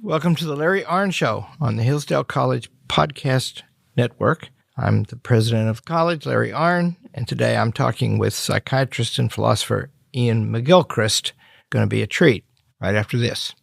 Welcome to the Larry Arnn Show on the Hillsdale College Podcast Network. I'm the president of the college, Larry Arnn, and today I'm talking with psychiatrist and philosopher Iain McGilchrist. Going to be a treat right after this.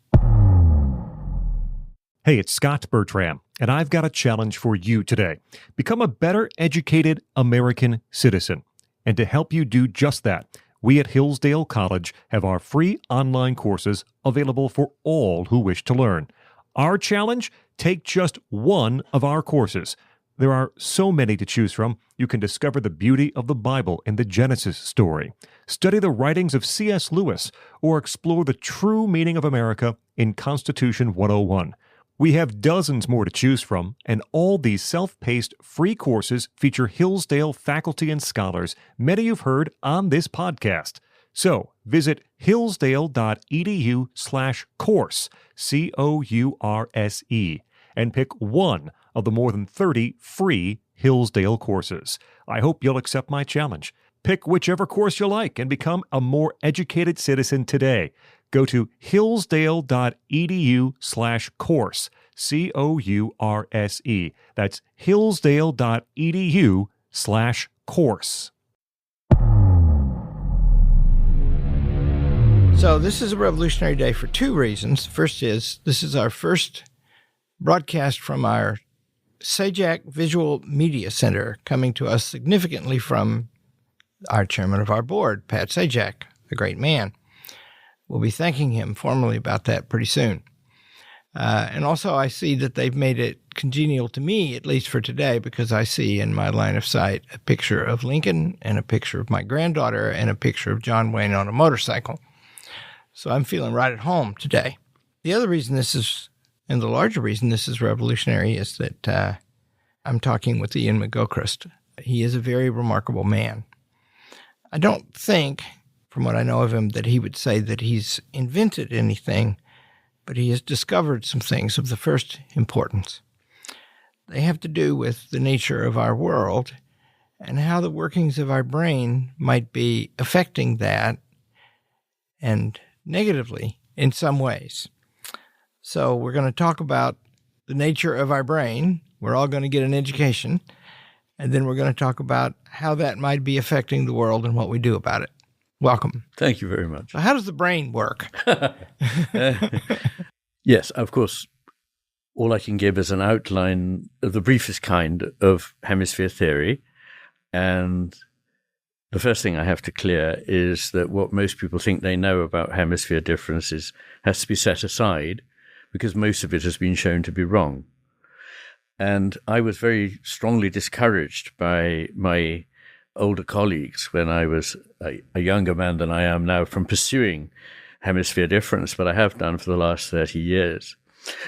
Hey, it's Scott Bertram, and I've got a challenge for you today. Become a better educated American citizen. And to help you do just that, we at Hillsdale College have our free online courses available for all who wish to learn. Our challenge? Take just one of our courses. There are so many to choose from. You can discover the beauty of the Bible and the Genesis story, study the writings of C.S. Lewis, or explore the true meaning of America in Constitution 101. We have dozens more to choose from, and all these self-paced free courses feature Hillsdale faculty and scholars, many you've heard on this podcast. So visit hillsdale.edu/course, COURSE, and pick one of the more than 30 free Hillsdale courses. I hope you'll accept my challenge. Pick whichever course you like and become a more educated citizen today. Go to hillsdale.edu/course, COURSE. That's hillsdale.edu/course. So this is a revolutionary day for two reasons. First is this is our first broadcast from our Sajak Visual Media Center, coming to us significantly from our chairman of our board, Pat Sajak, a great man. We'll be thanking him formally about that pretty soon. And also I see that they've made it congenial to me, at least for today, because I see in my line of sight a picture of Lincoln and a picture of my granddaughter and a picture of John Wayne on a motorcycle. So I'm feeling right at home today. The other reason this is, and the larger reason this is revolutionary, is that I'm talking with Iain McGilchrist. He is a very remarkable man. I don't think, from what I know of him, that he would say that he's invented anything, but he has discovered some things of the first importance. They have to do with the nature of our world and how the workings of our brain might be affecting that, and negatively in some ways. So we're going to talk about the nature of our brain. We're all going to get an education, and then we're going to talk about how that might be affecting the world and what we do about it. Welcome. Thank you very much. So how does the brain work? Yes, of course, all I can give is an outline of the briefest kind of hemisphere theory. And the first thing I have to clear is that what most people think they know about hemisphere differences has to be set aside because most of it has been shown to be wrong. And I was very strongly discouraged by my older colleagues when I was a younger man than I am now from pursuing hemisphere difference, but I have done for the last 30 years.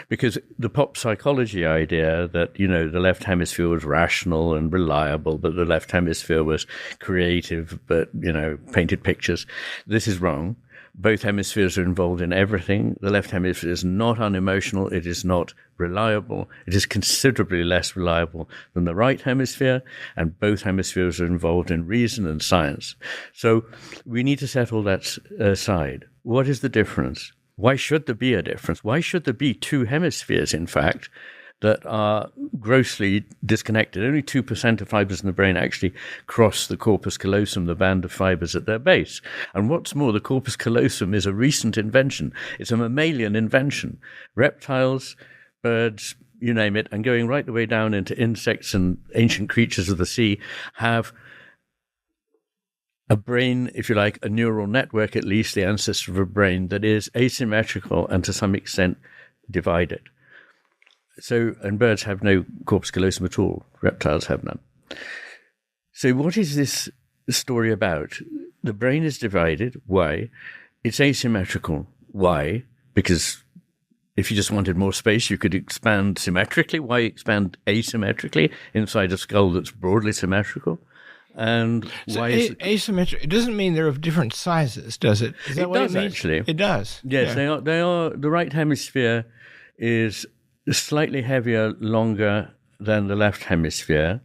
Because the pop psychology idea that, you know, the left hemisphere was rational and reliable, but the left hemisphere was creative, but, you know, painted pictures, this is wrong. Both hemispheres are involved in everything. The left hemisphere is not unemotional. It is not reliable. It is considerably less reliable than the right hemisphere, and both hemispheres are involved in reason and science. So we need to set all that aside. What is the difference? Why should there be a difference? Why should there be two hemispheres, in fact, that are grossly disconnected? Only 2% of fibers in the brain actually cross the corpus callosum, the band of fibers at their base. And what's more, the corpus callosum is a recent invention. It's a mammalian invention. Reptiles, birds, you name it, and going right the way down into insects and ancient creatures of the sea have a brain, if you like, a neural network, at least the ancestor of a brain, that is asymmetrical and to some extent divided. So, and birds have no corpus callosum at all. Reptiles have none. So what is this story about? The brain is divided. Why? It's asymmetrical. Why? Because if you just wanted more space, you could expand symmetrically. Why expand asymmetrically inside a skull that's broadly symmetrical? And so why is it asymmetric? It doesn't mean they're of different sizes, does it? Is that it what does it means? actually. It does. Yes, yeah. They are. The right hemisphere is slightly heavier, longer than the left hemisphere,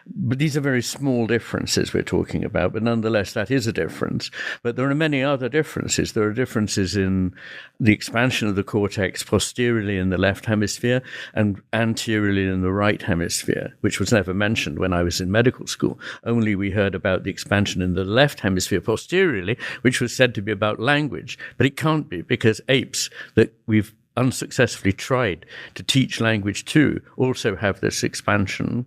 But these are very small differences we're talking about, but nonetheless, that is a difference. But there are many other differences. There are differences in the expansion of the cortex posteriorly in the left hemisphere and anteriorly in the right hemisphere, which was never mentioned when I was in medical school. Only we heard about the expansion in the left hemisphere posteriorly, which was said to be about language. But it can't be, because apes that we've unsuccessfully tried to teach language to also have this expansion.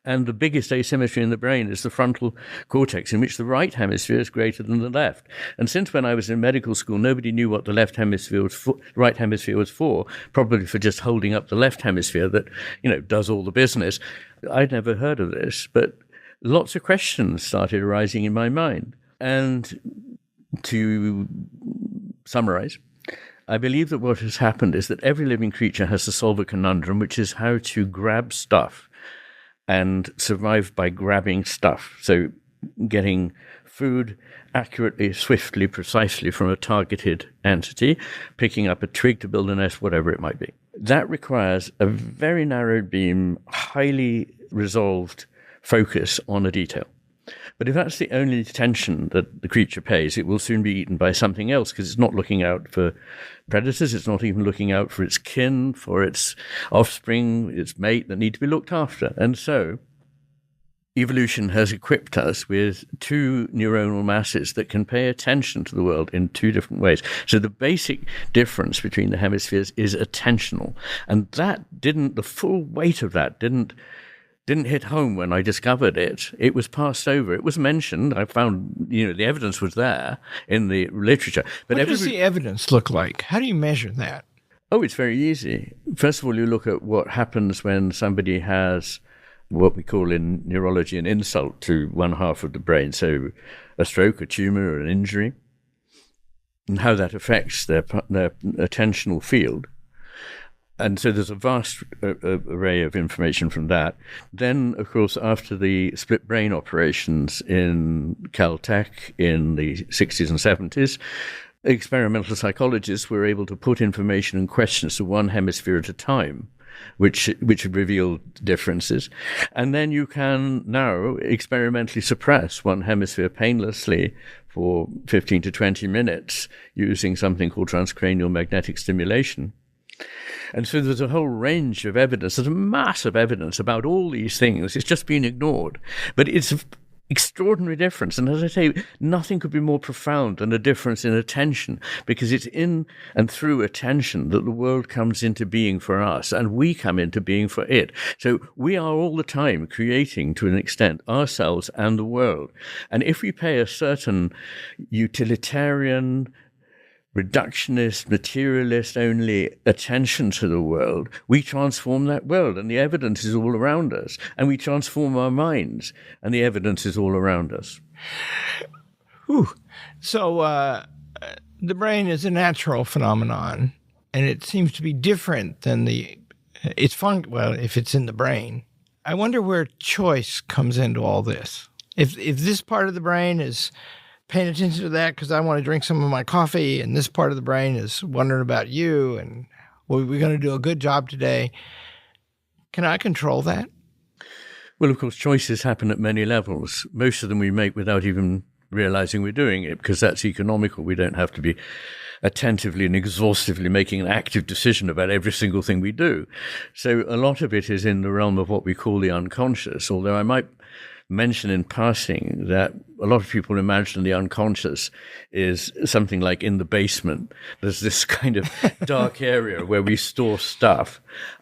And the biggest asymmetry in the brain is the frontal cortex, in which the right hemisphere is greater than the left. And since when I was in medical school, nobody knew what the left hemisphere was for, right hemisphere was for, probably for just holding up the left hemisphere that, does all the business. I'd never heard of this, but lots of questions started arising in my mind. And to summarize, I believe that what has happened is that every living creature has to solve a conundrum, which is how to grab stuff and survive by grabbing stuff. So getting food accurately, swiftly, precisely from a targeted entity, picking up a twig to build a nest, whatever it might be. That requires a very narrow beam, highly resolved focus on a detail. But if that's the only attention that the creature pays, it will soon be eaten by something else, because it's not looking out for predators. It's not even looking out for its kin, for its offspring, its mate that need to be looked after. And so evolution has equipped us with two neuronal masses that can pay attention to the world in two different ways. So the basic difference between the hemispheres is attentional. And the full weight of that didn't hit home when I discovered it. It was passed over. It was mentioned. I found, the evidence was there in the literature. But what does the evidence look like? How do you measure that? Oh, it's very easy. First of all, you look at what happens when somebody has what we call in neurology an insult to one half of the brain. So a stroke, a tumor, or an injury, and how that affects their attentional field. And so there's a vast array of information from that. Then, of course, after the split brain operations in Caltech in the 60s and 70s, experimental psychologists were able to put information and questions to one hemisphere at a time, which revealed differences. And then you can now experimentally suppress one hemisphere painlessly for 15 to 20 minutes using something called transcranial magnetic stimulation. And so there's a whole range of evidence. There's a massive evidence about all these things. It's just been ignored. But it's an extraordinary difference. And as I say, nothing could be more profound than a difference in attention, because it's in and through attention that the world comes into being for us, and we come into being for it. So we are all the time creating, to an extent, ourselves and the world. And if we pay a certain utilitarian, reductionist, materialist only attention to the world, we transform that world, and the evidence is all around us. And we transform our minds, and the evidence is all around us. Whew. So the brain is a natural phenomenon, and it seems to be different than if it's in the brain. I wonder where choice comes into all this. If this part of the brain is paying attention to that because I want to drink some of my coffee, and this part of the brain is wondering about you, and we're going to do a good job today. Can I control that? Well, of course, choices happen at many levels. Most of them we make without even realizing we're doing it, because that's economical. We don't have to be attentively and exhaustively making an active decision about every single thing we do. So a lot of it is in the realm of what we call the unconscious, although I might mention in passing that a lot of people imagine the unconscious is something like in the basement. There's this kind of dark area where we store stuff,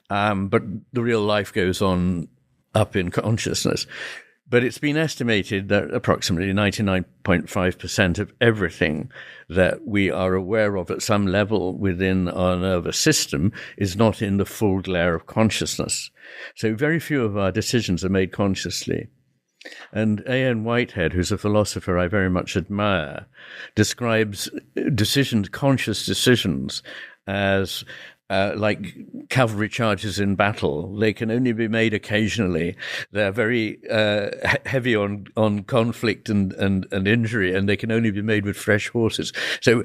but the real life goes on up in consciousness. But it's been estimated that approximately 99.5% of everything that we are aware of at some level within our nervous system is not in the full glare of consciousness. So very few of our decisions are made consciously. And Iain Whitehead, who's a philosopher I very much admire, describes conscious decisions as like cavalry charges in battle. They can only be made occasionally. They're very heavy on conflict and injury, and they can only be made with fresh horses. So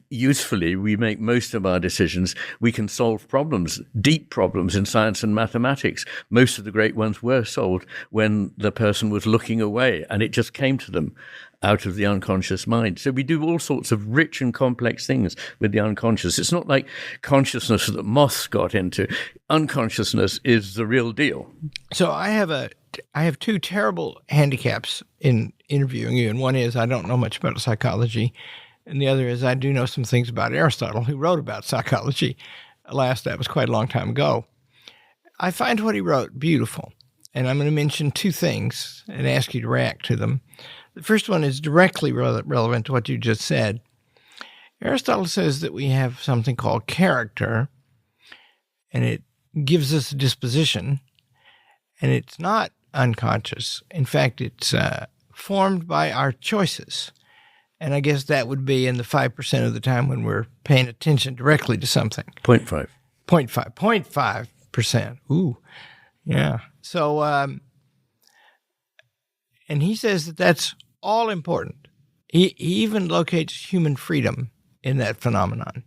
usefully, we make most of our decisions. We can solve problems, deep problems in science and mathematics. Most of the great ones were solved when the person was looking away, and it just came to them out of the unconscious mind. So we do all sorts of rich and complex things with the unconscious. It's not like consciousness that moths got into. Unconsciousness is the real deal. So I have two terrible handicaps in interviewing you, and one is I don't know much about psychology, and the other is I do know some things about Aristotle, who wrote about psychology. Alas, that was quite a long time ago. I find what he wrote beautiful, and I'm going to mention two things and ask you to react to them. The first one is directly relevant to what you just said. Aristotle says that we have something called character, and it gives us a disposition, and it's not unconscious. In fact, it's formed by our choices. And I guess that would be in the 5% of the time when we're paying attention directly to something. 0.5. 0.5%. Ooh, yeah. So, and he says that that's all important. He even locates human freedom in that phenomenon,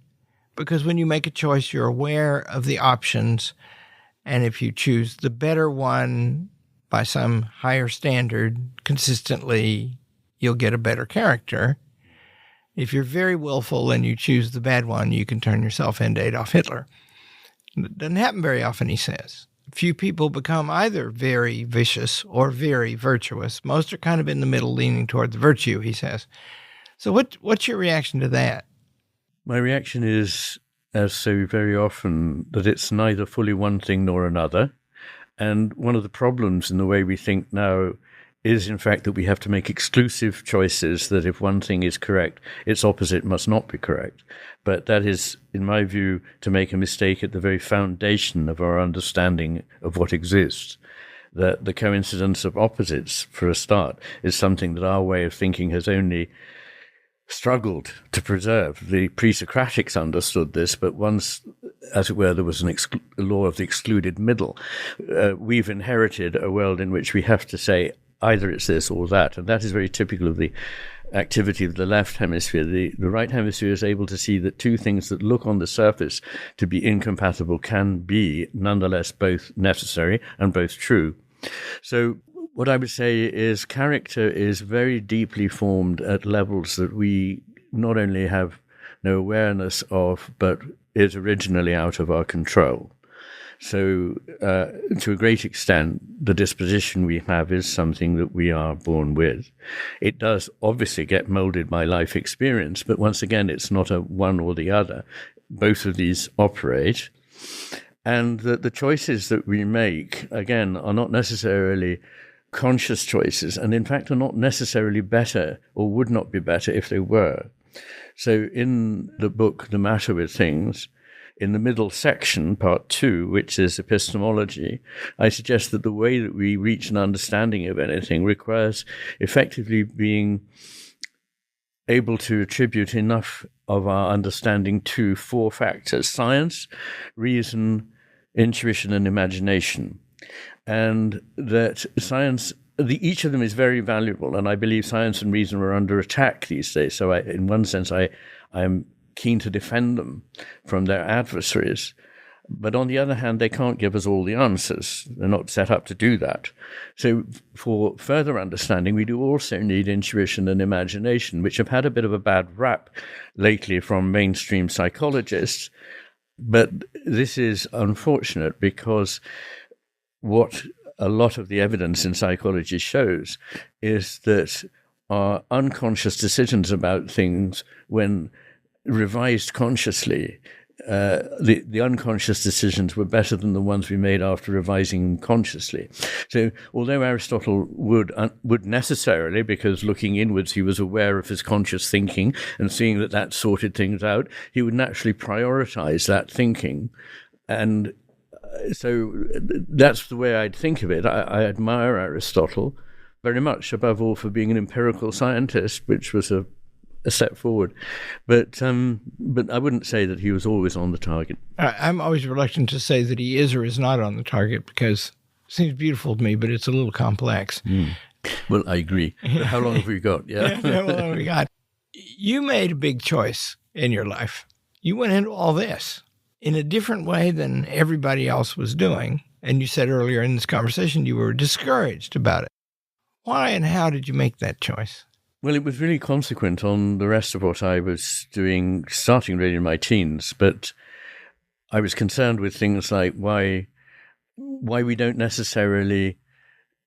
because when you make a choice, you're aware of the options, and if you choose the better one by some higher standard consistently, you'll get a better character. If you're very willful and you choose the bad one, you can turn yourself into Adolf Hitler. It doesn't happen very often, he says. Few people become either very vicious or very virtuous. Most are kind of in the middle, leaning toward the virtue, he says. So what's your reaction to that? My reaction is, as so very often, that it's neither fully one thing nor another. And one of the problems in the way we think now is, in fact, that we have to make exclusive choices, that if one thing is correct, its opposite must not be correct. But that is, in my view, to make a mistake at the very foundation of our understanding of what exists. That the coincidence of opposites, for a start, is something that our way of thinking has only struggled to preserve. The pre-Socratics understood this, but once, as it were, there was a law of the excluded middle. We've inherited a world in which we have to say, either it's this or that, and that is very typical of the activity of the left hemisphere. The right hemisphere is able to see that two things that look on the surface to be incompatible can be nonetheless both necessary and both true. So what I would say is character is very deeply formed at levels that we not only have no awareness of, but is originally out of our control. So to a great extent, the disposition we have is something that we are born with. It does obviously get molded by life experience, but once again, it's not a one or the other. Both of these operate. And the choices that we make, again, are not necessarily conscious choices, and in fact are not necessarily better or would not be better if they were. So in the book, The Matter with Things, in the middle section, part 2, which is epistemology, I suggest that the way that we reach an understanding of anything requires effectively being able to attribute enough of our understanding to 4 factors: science, reason, intuition, and imagination. And that science, each of them is very valuable, and I believe science and reason are under attack these days. So in one sense, I am keen to defend them from their adversaries. But on the other hand, they can't give us all the answers. They're not set up to do that. So for further understanding, we do also need intuition and imagination, which have had a bit of a bad rap lately from mainstream psychologists. But this is unfortunate, because what a lot of the evidence in psychology shows is that our unconscious decisions about things, when revised consciously, the unconscious decisions were better than the ones we made after revising them consciously. So although Aristotle would necessarily, because looking inwards he was aware of his conscious thinking and seeing that sorted things out, he would naturally prioritize that thinking. And so that's the way I'd think of it. I admire Aristotle very much, above all for being an empirical scientist, which was a a step forward. But I wouldn't say that he was always on the target. I'm always reluctant to say that he is or is not on the target because it seems beautiful to me, but it's a little complex. Well, I agree. But how long have we got? Yeah. How long have we got? You made a big choice in your life. You went into all this in a different way than everybody else was doing. And you said earlier in this conversation you were discouraged about it. Why and how did you make that choice? Well, it was really consequent on the rest of what I was doing, starting really in my teens. But I was concerned with things like why we don't necessarily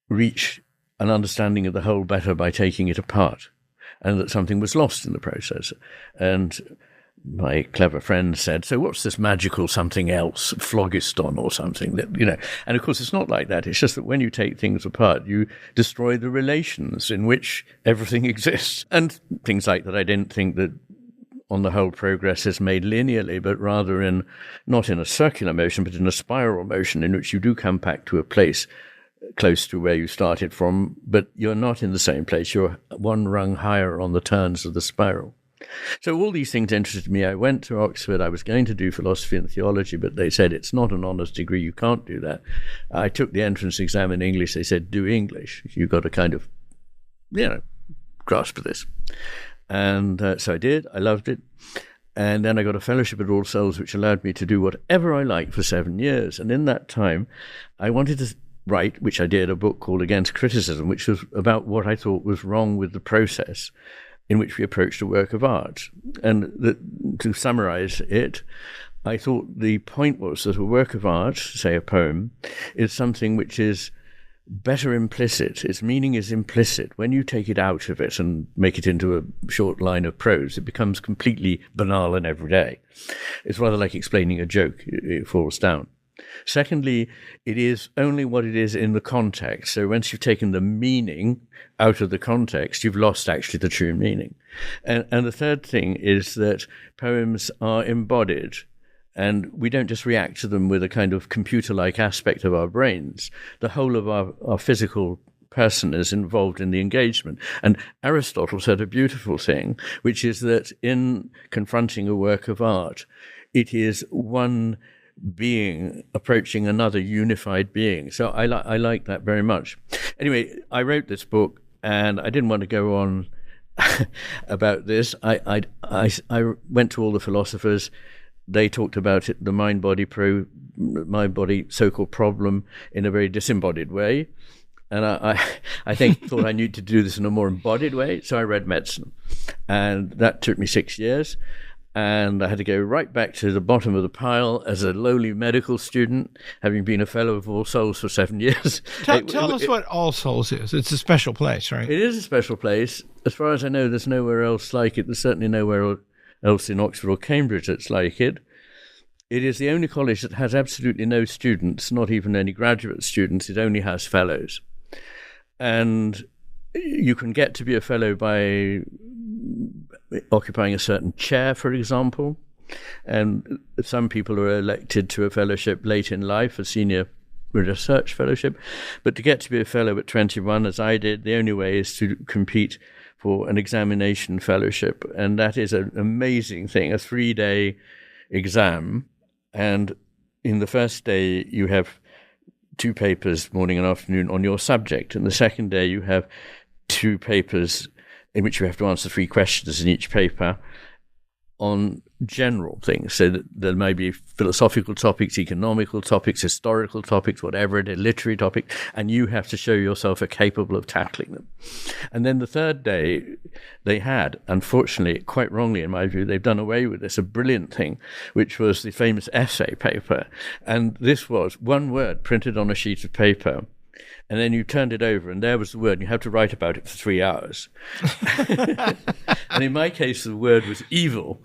reach an understanding of the whole better by taking it apart, and that something was lost in the process. And my clever friend said, so what's this magical something else, phlogiston or something that, and of course it's not like that. It's just that when you take things apart, you destroy the relations in which everything exists. And things like that, I didn't think that on the whole progress is made linearly, but rather not in a circular motion, but in a spiral motion in which you do come back to a place close to where you started from, but you're not in the same place. You're one rung higher on the turns of the spiral. So all these things interested me. I went to Oxford. I was going to do philosophy and theology, but they said, it's not an honours degree. You can't do that. I took the entrance exam in English. They said, do English. You've got to kind of, grasp this. And so I did. I loved it. And then I got a fellowship at All Souls, which allowed me to do whatever I liked for 7 years. And in that time, I wanted to write, which I did, a book called Against Criticism, which was about what I thought was wrong with the process in which we approached a work of art. And to summarize it, I thought the point was that a work of art, say a poem, is something which is better implicit. Its meaning is implicit. When you take it out of it and make it into a short line of prose, it becomes completely banal and everyday. It's rather like explaining a joke. It falls down. Secondly, it is only what it is in the context. So once you've taken the meaning out of the context, you've lost actually the true meaning. And the third thing is that poems are embodied, and we don't just react to them with a kind of computer-like aspect of our brains. The whole of our physical person is involved in the engagement. And Aristotle said a beautiful thing, which is that in confronting a work of art, it is one being approaching another unified being. So I like that very much. Anyway, I wrote this book, and I didn't want to go on about this. I went to all the philosophers. They talked about it, the mind-body so-called problem, in a very disembodied way. And I thought I needed to do this in a more embodied way. So I read medicine, and that took me 6 years. And I had to go right back to the bottom of the pile as a lowly medical student, having been a fellow of All Souls for 7 years. Tell us what All Souls is. It's a special place, right? It is a special place. As far as I know, there's nowhere else like it. There's certainly nowhere else in Oxford or Cambridge that's like it. It is the only college that has absolutely no students, not even any graduate students. It only has fellows. And you can get to be a fellow by occupying a certain chair, for example. And some people are elected to a fellowship late in life, a senior research fellowship. But to get to be a fellow at 21, as I did, the only way is to compete for an examination fellowship. And that is an amazing thing, a 3-day exam. And in the first day, you have 2 papers, morning and afternoon, on your subject. And the second day, you have 2 papers in which you have to answer 3 questions in each paper on general things. So that there may be philosophical topics, economical topics, historical topics, whatever it is, literary topics, and you have to show yourself are capable of tackling them. And then the third day, they had, unfortunately, quite wrongly in my view, they've done away with this, a brilliant thing, which was the famous essay paper. And this was one word printed on a sheet of paper, and then you turned it over, and there was the word, and you had to write about it for 3 hours. And in my case, the word was evil,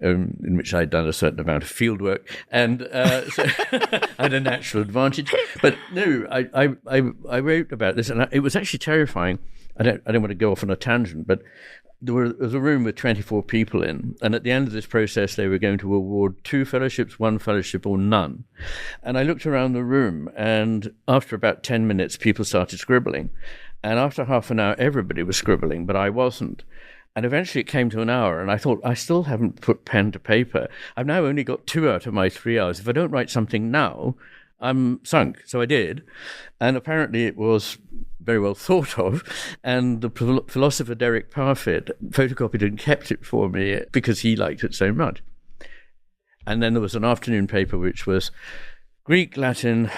in which I'd done a certain amount of field work, and so I had a natural advantage. But no, I wrote about this, and it was actually terrifying. I don't want to go off on a tangent, but there was a room with 24 people in, and at the end of this process, they were going to award 2 fellowships, 1 fellowship, or none. And I looked around the room, and after about 10 minutes, people started scribbling. And after half an hour, everybody was scribbling, but I wasn't. And eventually it came to an hour, and I thought, I still haven't put pen to paper. I've now only got 2 out of my 3 hours. If I don't write something now, I'm sunk. So I did. And apparently it was very well thought of. And the philosopher Derek Parfit photocopied and kept it for me because he liked it so much. And then there was an afternoon paper which was Greek, Latin,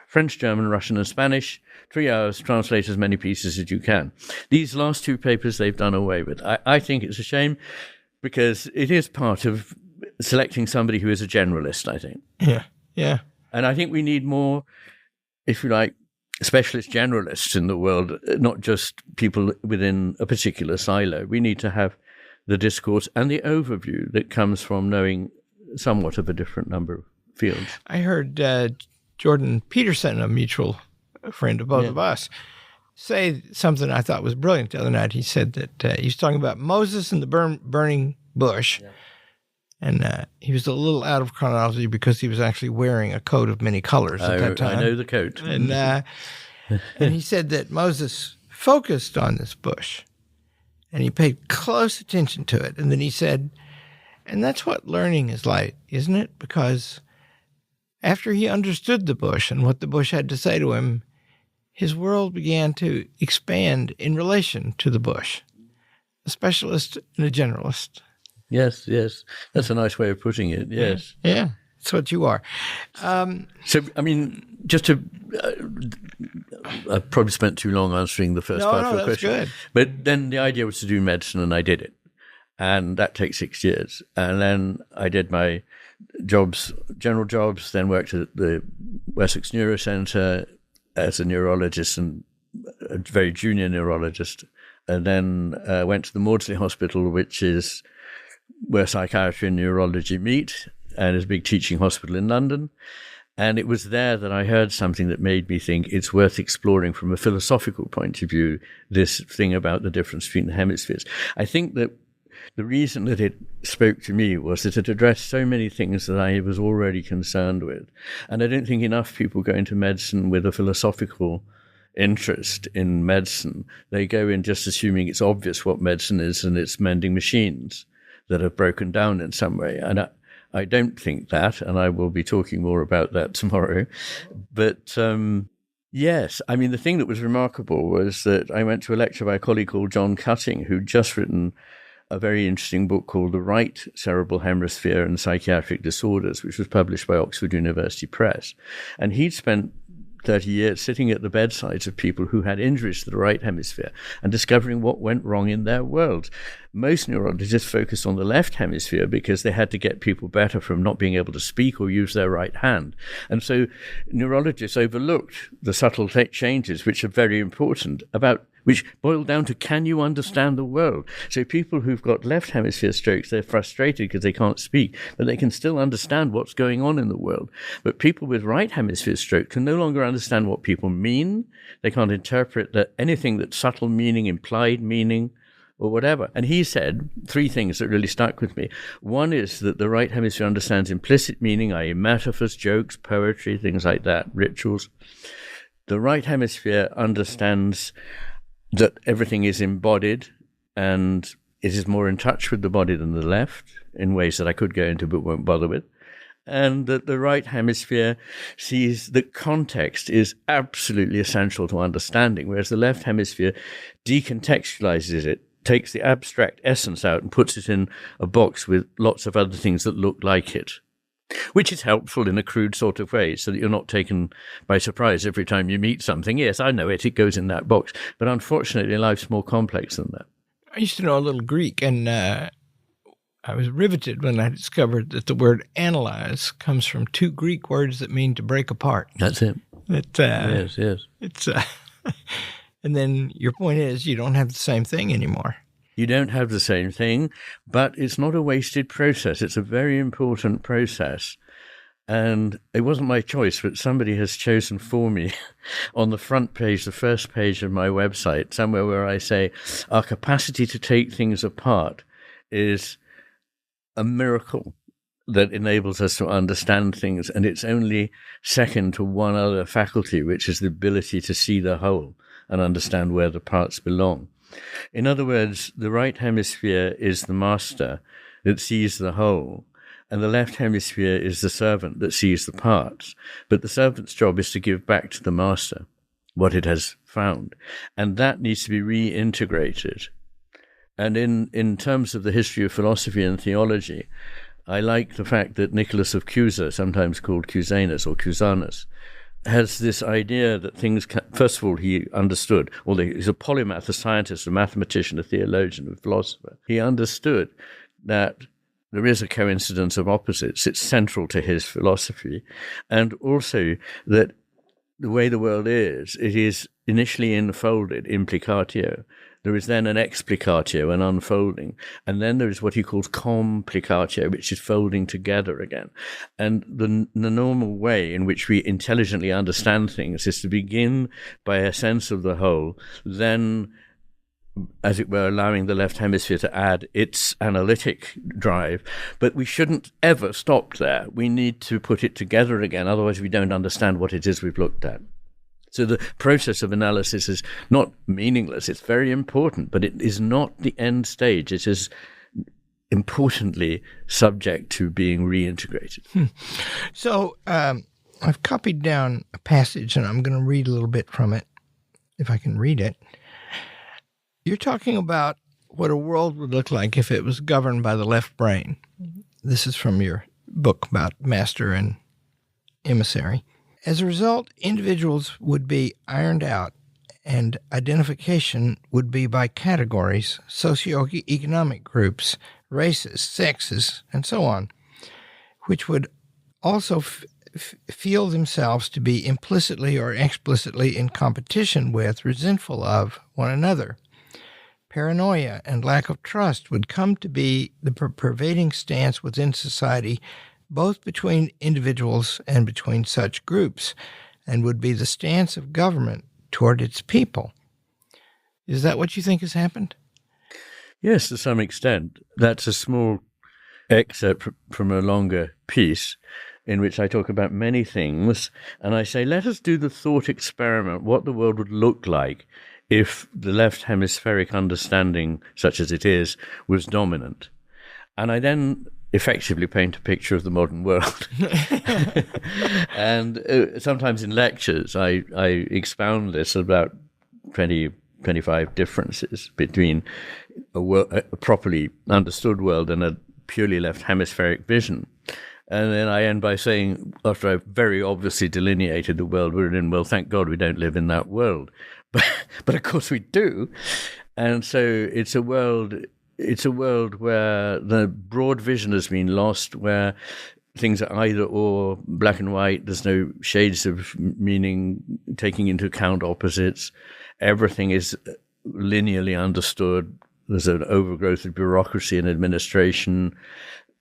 French, German, Russian, and Spanish. 3 hours, translate as many pieces as you can. These last 2 papers they've done away with. I think it's a shame because it is part of selecting somebody who is a generalist, I think. Yeah. And I think we need more, if you like, specialist generalists in the world, not just people within a particular silo. We need to have the discourse and the overview that comes from knowing somewhat of a different number of fields. I heard Jordan Peterson, a mutual friend of both of us, say something I thought was brilliant the other night. He said that he was talking about Moses and the burning bush, and he was a little out of chronology because he was actually wearing a coat of many colors at that time. I know the coat. And he said that Moses focused on this bush, and he paid close attention to it. And then he said, and that's what learning is like, isn't it? Because after he understood the bush and what the bush had to say to him, his world began to expand in relation to the bush. A specialist and a generalist. Yes. That's a nice way of putting it, yes. Yeah, that's what you are. So, I mean, just to... I probably spent too long answering the first part of the question. Good. But then the idea was to do medicine, and I did it. And that takes 6 years. And then I did my general jobs, then worked at the Wessex Neurocentre as a neurologist and a very junior neurologist. And then went to the Maudsley Hospital, which is where psychiatry and neurology meet, and is a big teaching hospital in London. And it was there that I heard something that made me think it's worth exploring from a philosophical point of view, this thing about the difference between the hemispheres. I think that the reason that it spoke to me was that it addressed so many things that I was already concerned with. And I don't think enough people go into medicine with a philosophical interest in medicine. They go in just assuming it's obvious what medicine is and it's mending machines that have broken down in some way. And I don't think that, and I will be talking more about that tomorrow. But yes, I mean, the thing that was remarkable was that I went to a lecture by a colleague called John Cutting, who'd just written a very interesting book called The Right Cerebral Hemisphere and Psychiatric Disorders, which was published by Oxford University Press. And he'd spent 30 years sitting at the bedsides of people who had injuries to the right hemisphere and discovering what went wrong in their world. Most neurologists focused on the left hemisphere because they had to get people better from not being able to speak or use their right hand. And so neurologists overlooked the subtle changes, which are very important, which boil down to, can you understand the world? So people who've got left hemisphere strokes, they're frustrated because they can't speak, but they can still understand what's going on in the world. But people with right hemisphere stroke can no longer understand what people mean. They can't interpret anything that's subtle meaning, implied meaning, or whatever. And he said 3 things that really stuck with me. One is that the right hemisphere understands implicit meaning, i.e. metaphors, jokes, poetry, things like that, rituals. The right hemisphere understands that everything is embodied and it is more in touch with the body than the left in ways that I could go into but won't bother with. And that the right hemisphere sees that context is absolutely essential to understanding, whereas the left hemisphere decontextualizes it, takes the abstract essence out and puts it in a box with lots of other things that look like it, which is helpful in a crude sort of way so that you're not taken by surprise every time you meet something. Yes, I know it goes in that box. But unfortunately, life's more complex than that. I used to know a little Greek, and I was riveted when I discovered that the word analyze comes from 2 Greek words that mean to break apart. That's it. Yes. It's and then your point is you don't have the same thing anymore. You don't have the same thing, but it's not a wasted process. It's a very important process. And it wasn't my choice, but somebody has chosen for me on the front page, the first page of my website, somewhere where I say our capacity to take things apart is a miracle that enables us to understand things. And it's only second to one other faculty, which is the ability to see the whole and understand where the parts belong. In other words, the right hemisphere is the master that sees the whole, and the left hemisphere is the servant that sees the parts. But the servant's job is to give back to the master what it has found, and that needs to be reintegrated. And in terms of the history of philosophy and theology, I like the fact that Nicholas of Cusa, sometimes called Cusanus or Cusanus, has this idea that things can, first of all, he understood, although he's a polymath, a scientist, a mathematician, a theologian, a philosopher. He understood that there is a coincidence of opposites. It's central to his philosophy. And also that the way the world is, it is initially enfolded, implicatio. There is then an explicatio, an unfolding. And then there is what he calls complicatio, which is folding together again. And the normal way in which we intelligently understand things is to begin by a sense of the whole, then, as it were, allowing the left hemisphere to add its analytic drive. But we shouldn't ever stop there. We need to put it together again, otherwise we don't understand what it is we've looked at. So the process of analysis is not meaningless. It's very important, but it is not the end stage. It is importantly subject to being reintegrated. So I've copied down a passage, and I'm going to read a little bit from it, if I can read it. You're talking about what a world would look like if it was governed by the left brain. This is from your book about master and emissary. As a result, individuals would be ironed out, and identification would be by categories, socioeconomic groups, races, sexes, and so on, which would also feel themselves to be implicitly or explicitly in competition with, resentful of one another. Paranoia and lack of trust would come to be the pervading stance within society, both between individuals and between such groups, and would be the stance of government toward its people. Is that what you think has happened? Yes, to some extent. That's a small excerpt from a longer piece in which I talk about many things, and I say, let us do the thought experiment, what the world would look like if the left hemispheric understanding, such as it is, was dominant. And I then effectively paint a picture of the modern world. And sometimes in lectures, I expound this about 25 differences between a properly understood world and a purely left hemispheric vision. And then I end by saying, after I've very obviously delineated the world we're in, well, thank God we don't live in that world. But of course we do. And so it's a world where the broad vision has been lost, where things are either or, black and white, there's no shades of meaning, taking into account opposites. Everything is linearly understood. There's an overgrowth of bureaucracy and administration.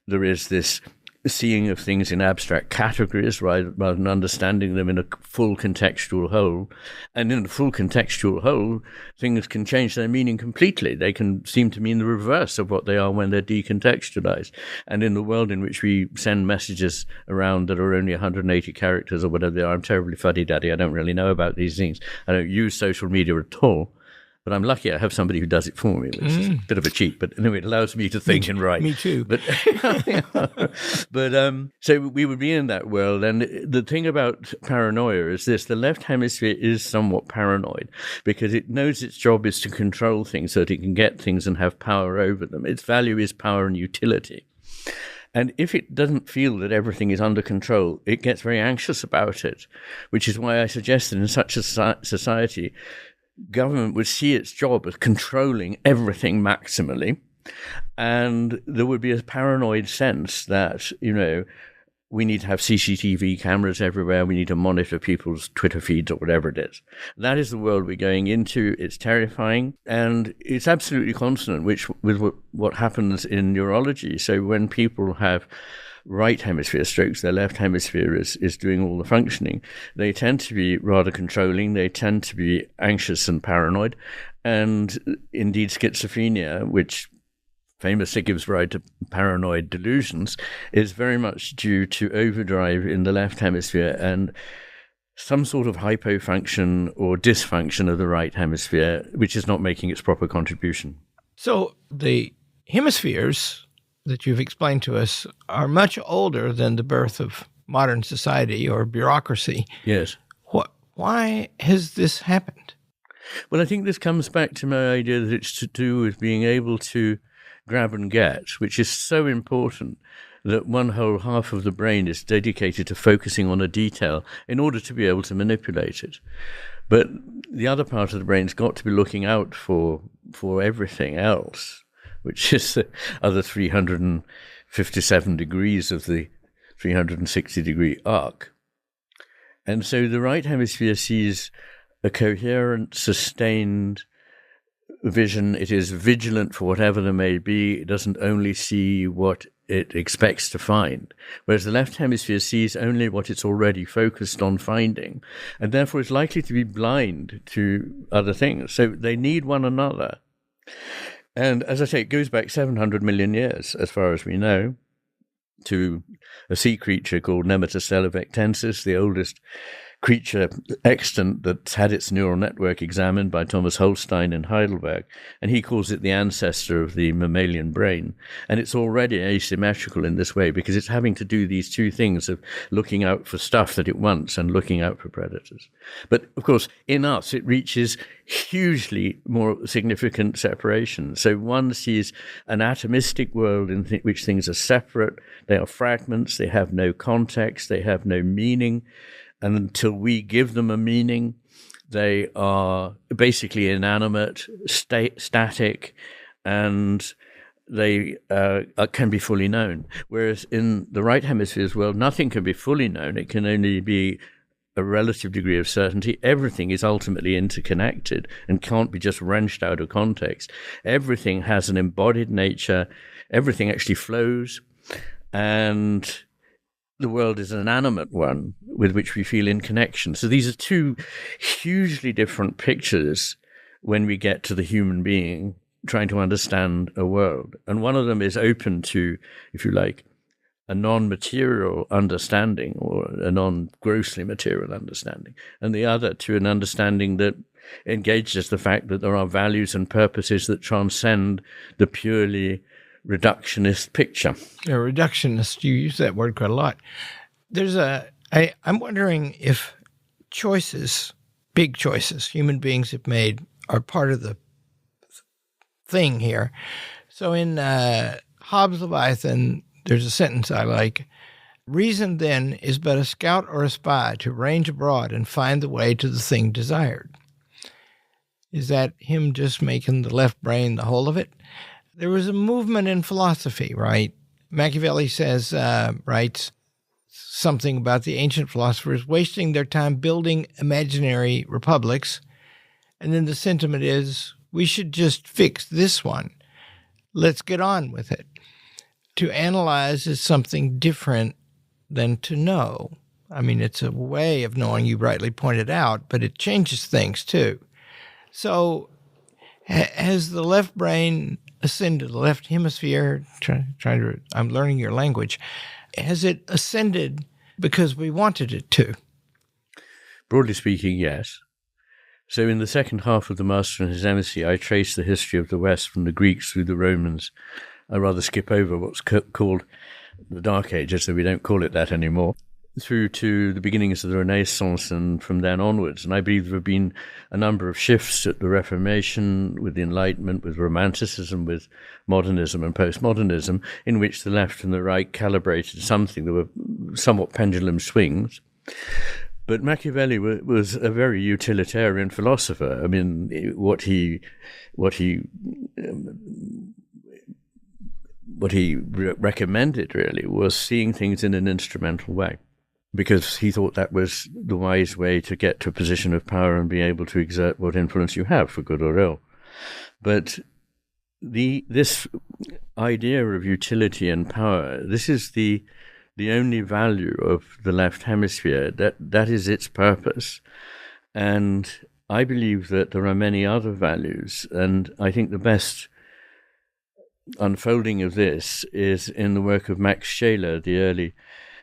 There is this seeing of things in abstract categories rather than understanding them in a full contextual whole. And in a full contextual whole, things can change their meaning completely. They can seem to mean the reverse of what they are when they're decontextualized. And in the world in which we send messages around that are only 180 characters or whatever they are, I'm terribly fuddy-duddy. I don't really know about these things. I don't use social media at all. But I'm lucky I have somebody who does it for me, which is a bit of a cheat. But anyway, it allows me to think and write. Me too. But so we would be in that world. And the thing about paranoia is this: the left hemisphere is somewhat paranoid because it knows its job is to control things so that it can get things and have power over them. Its value is power and utility. And if it doesn't feel that everything is under control, it gets very anxious about it, which is why I suggest that in such a society, government would see its job as controlling everything maximally, and there would be a paranoid sense that, we need to have CCTV cameras everywhere, we need to monitor people's Twitter feeds or whatever it is. That is the world we're going into. It's terrifying, and it's absolutely consonant with what happens in neurology. So when people have right hemisphere strokes, their left hemisphere is doing all the functioning, they tend to be rather controlling, they tend to be anxious and paranoid, and indeed schizophrenia, which famously gives rise to paranoid delusions, is very much due to overdrive in the left hemisphere. And some sort of hypofunction or dysfunction of the right hemisphere, which is not making its proper contribution. So the hemispheres that you've explained to us are much older than the birth of modern society or bureaucracy. Yes. Why has this happened? Well, I think this comes back to my idea that it's to do with being able to grab and get, which is so important that one whole half of the brain is dedicated to focusing on a detail in order to be able to manipulate it. But the other part of the brain's got to be looking out for everything else, which is the other 357 degrees of the 360-degree arc. And so the right hemisphere sees a coherent, sustained vision. It is vigilant for whatever there may be. It doesn't only see what it expects to find, whereas the left hemisphere sees only what it's already focused on finding, and therefore is likely to be blind to other things. So they need one another. And as I say, it goes back 700 million years, as far as we know, to a sea creature called Nematostella vectensis, the oldest creature extant that's had its neural network examined by Thomas Holstein in Heidelberg, and he calls it the ancestor of the mammalian brain. And it's already asymmetrical in this way because it's having to do these two things of looking out for stuff that it wants and looking out for predators. But of course, in us, it reaches hugely more significant separation. So one sees an atomistic world in which things are separate, they are fragments, they have no context, they have no meaning. And until we give them a meaning, they are basically inanimate, static, and they can be fully known. Whereas in the right hemisphere's world, nothing can be fully known. It can only be a relative degree of certainty. Everything is ultimately interconnected and can't be just wrenched out of context. Everything has an embodied nature. Everything actually flows. And the world is an animate one with which we feel in connection. So these are two hugely different pictures when we get to the human being trying to understand a world. And one of them is open to, if you like, a non-material understanding or a non-grossly material understanding. And the other to an understanding that engages the fact that there are values and purposes that transcend the purely reductionist picture. A reductionist, you use that word quite a lot. I'm wondering if choices, big choices, human beings have made are part of the thing here. So in Hobbes' Leviathan, there's a sentence I like. Reason then is but a scout or a spy to range abroad and find the way to the thing desired. Is that him just making the left brain the whole of it? There was a movement in philosophy, right? Machiavelli writes something about the ancient philosophers wasting their time building imaginary republics. And then the sentiment is, we should just fix this one. Let's get on with it. To analyze is something different than to know. I mean, it's a way of knowing, you rightly pointed out, but it changes things too. So has the left brain ascended, the left hemisphere, I'm learning your language, has it ascended because we wanted it to? Broadly speaking, yes. So in the second half of The Master and His Emissary, I trace the history of the West from the Greeks through the Romans. I rather skip over what's called the Dark Ages, so we don't call it that anymore, through to the beginnings of the Renaissance and from then onwards. And I believe there have been a number of shifts at the Reformation, with the Enlightenment, with Romanticism, with modernism and postmodernism, in which the left and the right calibrated something. There were somewhat pendulum swings. But Machiavelli was a very utilitarian philosopher. I mean, what he recommended really was seeing things in an instrumental way, because he thought that was the wise way to get to a position of power and be able to exert what influence you have, for good or ill. But this idea of utility and power, this is the only value of the left hemisphere. That is its purpose. And I believe that there are many other values, and I think the best unfolding of this is in the work of Max Scheler, the early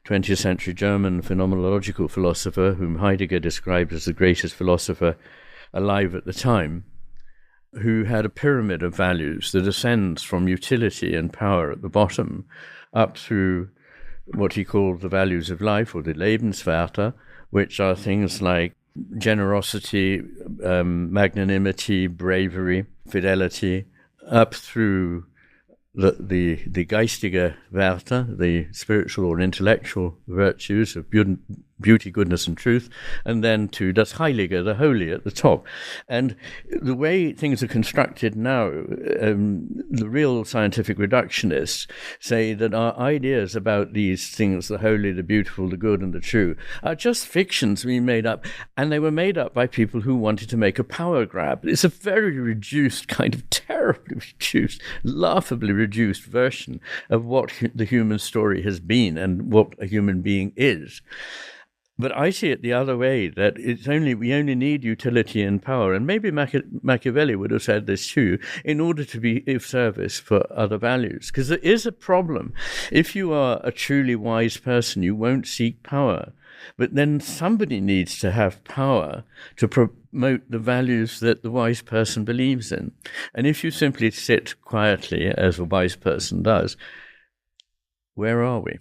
20th century German phenomenological philosopher, whom Heidegger described as the greatest philosopher alive at the time, who had a pyramid of values that ascends from utility and power at the bottom up through what he called the values of life, or the Lebenswerte, which are things like generosity, magnanimity, bravery, fidelity, up through the geistige Werte, the spiritual or intellectual virtues of beauty, goodness, and truth, and then to das Heilige, the holy, at the top. And the way things are constructed now, the real scientific reductionists say that our ideas about these things, the holy, the beautiful, the good, and the true, are just fictions we made up, and they were made up by people who wanted to make a power grab. It's a very reduced, kind of terribly reduced, laughably reduced version of what the human story has been and what a human being is. But I see it the other way, that we only need utility and power. And maybe Machiavelli would have said this too, in order to be of service for other values. Because there is a problem. If you are a truly wise person, you won't seek power. But then somebody needs to have power to promote the values that the wise person believes in. And if you simply sit quietly, as a wise person does, where are we?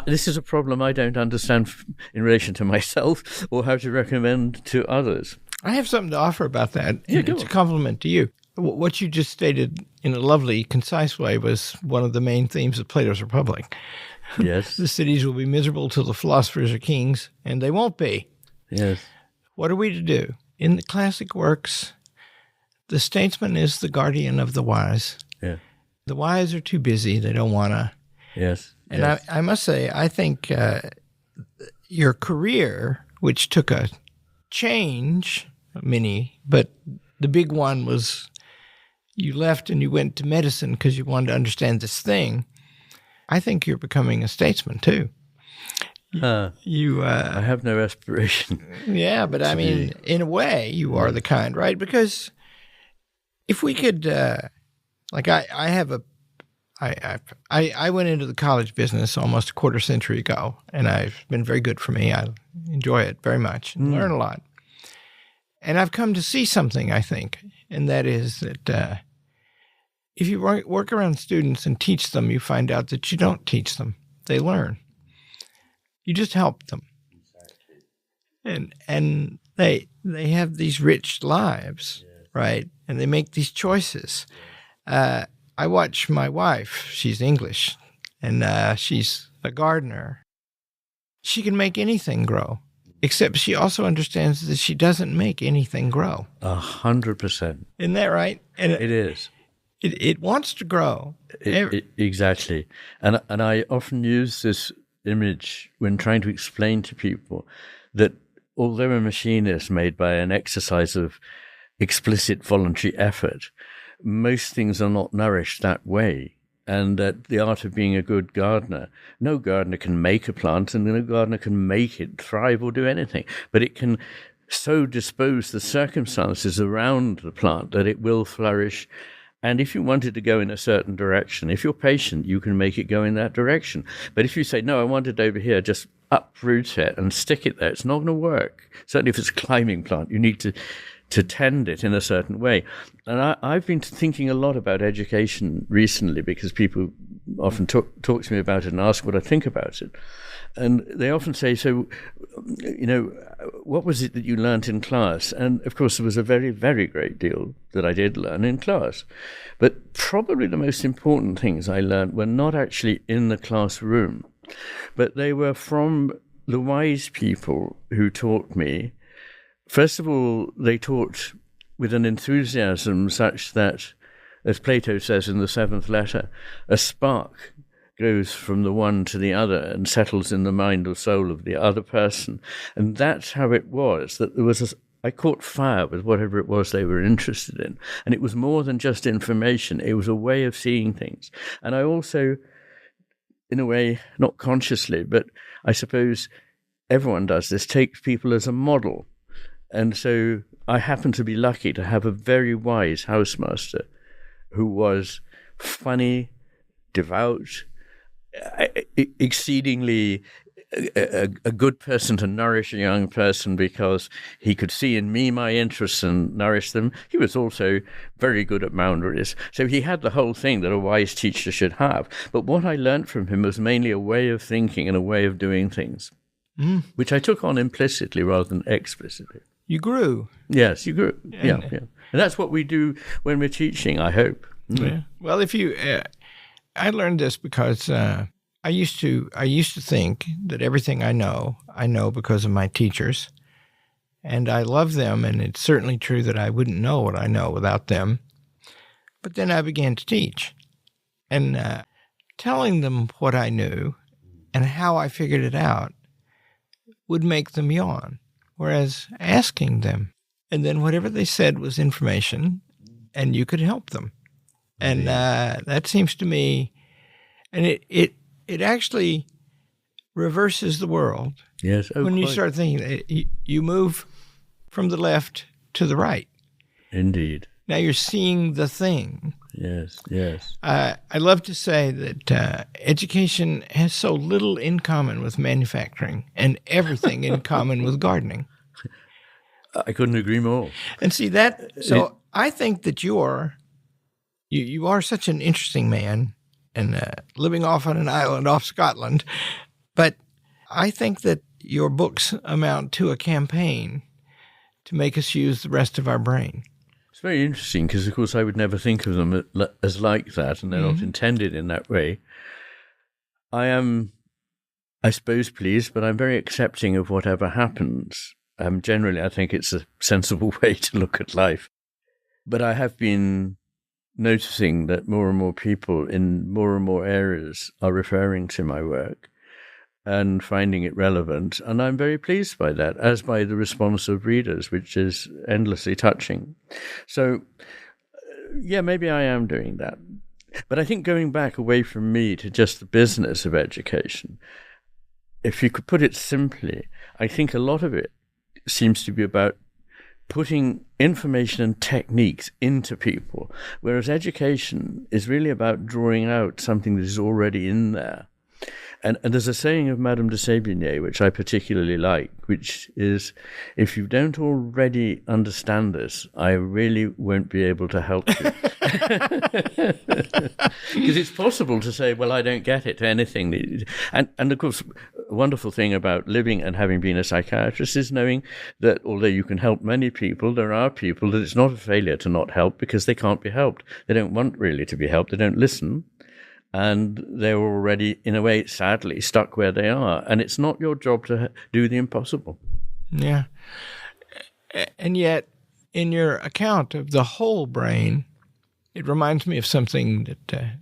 This is a problem I don't understand in relation to myself or how to recommend to others. I have something to offer about that. Yeah, it's a compliment to you. What you just stated in a lovely, concise way was one of the main themes of Plato's Republic. Yes. The cities will be miserable till the philosophers are kings, and they won't be. Yes. What are we to do? In the classic works, the statesman is the guardian of the wise. Yeah. The wise are too busy. They don't want to. Yes. And yes. I must say, I think your career, which took a change, many, but the big one was you left and you went to medicine because you wanted to understand this thing. I think you're becoming a statesman too. I have no aspiration. Yeah, but I mean, in a way, you are the kind, right? Because if we could, I went into the college business almost a quarter century ago, and it's been very good for me. I enjoy it very much and learn a lot. And I've come to see something, I think, and that is that if you work around students and teach them, you find out that you don't teach them. They learn. You just help them. And they have these rich lives, right? And they make these choices. I watch my wife. She's English, and she's a gardener. She can make anything grow, except she also understands that she doesn't make anything grow. 100%. Isn't that right? And it is. It wants to grow. Exactly. And I often use this image when trying to explain to people that although a machine is made by an exercise of explicit voluntary effort, most things are not nourished that way. And that the art of being a good gardener, no gardener can make a plant and no gardener can make it thrive or do anything, but it can so dispose the circumstances around the plant that it will flourish. And if you want it to go in a certain direction, if you're patient, you can make it go in that direction. But if you say, no, I want it over here, just uproot it and stick it there, it's not going to work. Certainly if it's a climbing plant, you need to tend it in a certain way. And I've been thinking a lot about education recently because people often talk to me about it and ask what I think about it. And they often say, so, what was it that you learnt in class? And of course, there was a very, very great deal that I did learn in class. But probably the most important things I learned were not actually in the classroom, but they were from the wise people who taught me. First of all, they taught with an enthusiasm such that, as Plato says in the seventh letter, a spark goes from the one to the other and settles in the mind or soul of the other person. And that's how it was, that there was I caught fire with whatever it was they were interested in. And it was more than just information. It was a way of seeing things. And I also, in a way, not consciously, but I suppose everyone does this, takes people as a model. And so I happen to be lucky to have a very wise housemaster who was funny, devout, exceedingly a good person to nourish a young person because he could see in me my interests and nourish them. He was also very good at boundaries. So he had the whole thing that a wise teacher should have. But what I learned from him was mainly a way of thinking and a way of doing things, which I took on implicitly rather than explicitly. You grew. Yes, you grew. Yeah. And that's what we do when we're teaching, I hope. Yeah. Well, if you, I learned this because I used to think that everything I know because of my teachers, and I love them, and it's certainly true that I wouldn't know what I know without them. But then I began to teach, and telling them what I knew and how I figured it out would make them yawn, whereas asking them, and then whatever they said was information, and you could help them. And that seems to me, and it actually reverses the world. Yes. When you start thinking, you move from the left to the right. Indeed. Now you're seeing the thing. Yes. I love to say that education has so little in common with manufacturing and everything in common with gardening. I couldn't agree more. And see that, so I think that you are such an interesting man, and living off on an island off Scotland. But I think that your books amount to a campaign to make us use the rest of our brain. It's very interesting because, of course, I would never think of them as like that, and they're not intended in that way. I am, I suppose, pleased, but I'm very accepting of whatever happens. Generally, I think it's a sensible way to look at life. But I have been noticing that more and more people in more and more areas are referring to my work and finding it relevant. And I'm very pleased by that, as by the response of readers, which is endlessly touching. So, yeah, maybe I am doing that. But I think going back away from me to just the business of education, if you could put it simply, I think a lot of it seems to be about putting information and techniques into people, whereas education is really about drawing out something that is already in there. And there's a saying of Madame de Sévigné, which I particularly like, which is, if you don't already understand this, I really won't be able to help you. Because it's possible to say, well, I don't get it, anything. And of course, a wonderful thing about living and having been a psychiatrist is knowing that although you can help many people, there are people that it's not a failure to not help because they can't be helped. They don't want really to be helped. They don't listen. And they're already, in a way, sadly, stuck where they are. And it's not your job to do the impossible. Yeah. And yet, in your account of the whole brain, it reminds me of something that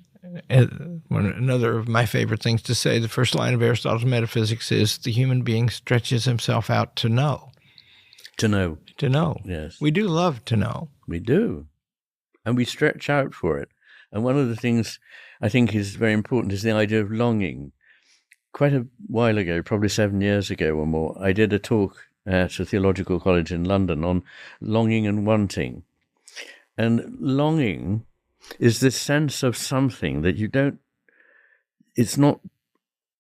another of my favorite things to say. The first line of Aristotle's Metaphysics is, the human being stretches himself out to know. To know. To know. Yes. We do love to know. We do. And we stretch out for it. And one of the things I think is very important is the idea of longing. Quite a while ago, probably 7 years ago or more, I did a talk at a theological college in London on longing and wanting. And longing is this sense of something that you don't, it's not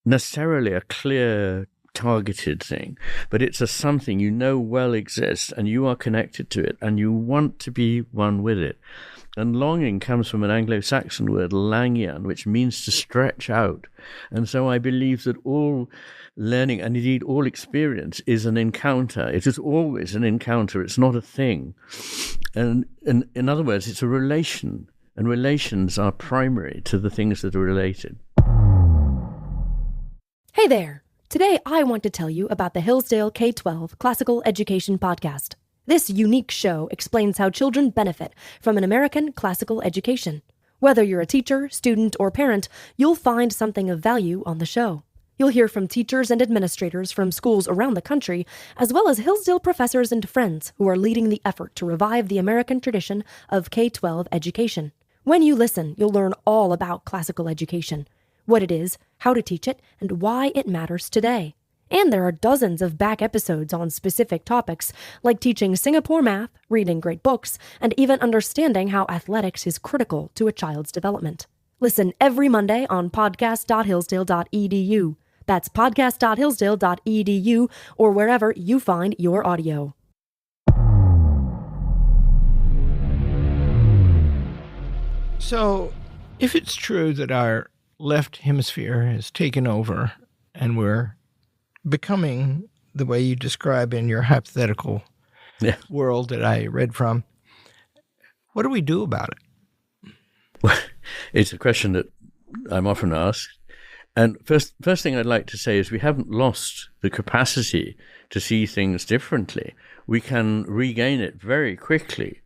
necessarily a clear, targeted thing, but it's a something you know well exists and you are connected to it and you want to be one with it. And longing comes from an Anglo-Saxon word, langian, which means to stretch out. And so I believe that all learning, and indeed all experience, is an encounter. It is always an encounter. It's not a thing. And in other words, it's a relation. And relations are primary to the things that are related. Hey there. Today I want to tell you about the Hillsdale K-12 Classical Education Podcast. This unique show explains how children benefit from an American classical education. Whether you're a teacher, student, or parent, you'll find something of value on the show. You'll hear from teachers and administrators from schools around the country, as well as Hillsdale professors and friends who are leading the effort to revive the American tradition of K-12 education. When you listen, you'll learn all about classical education, what it is, how to teach it, and why it matters today. And there are dozens of back episodes on specific topics, like teaching Singapore math, reading great books, and even understanding how athletics is critical to a child's development. Listen every Monday on podcast.hillsdale.edu. That's podcast.hillsdale.edu or wherever you find your audio. So, if it's true that our left hemisphere has taken over and we're becoming the way you describe in your hypothetical world that I read from, what do we do about it? Well, it's a question that I'm often asked. And first thing I'd like to say is we haven't lost the capacity to see things differently. We can regain it very quickly.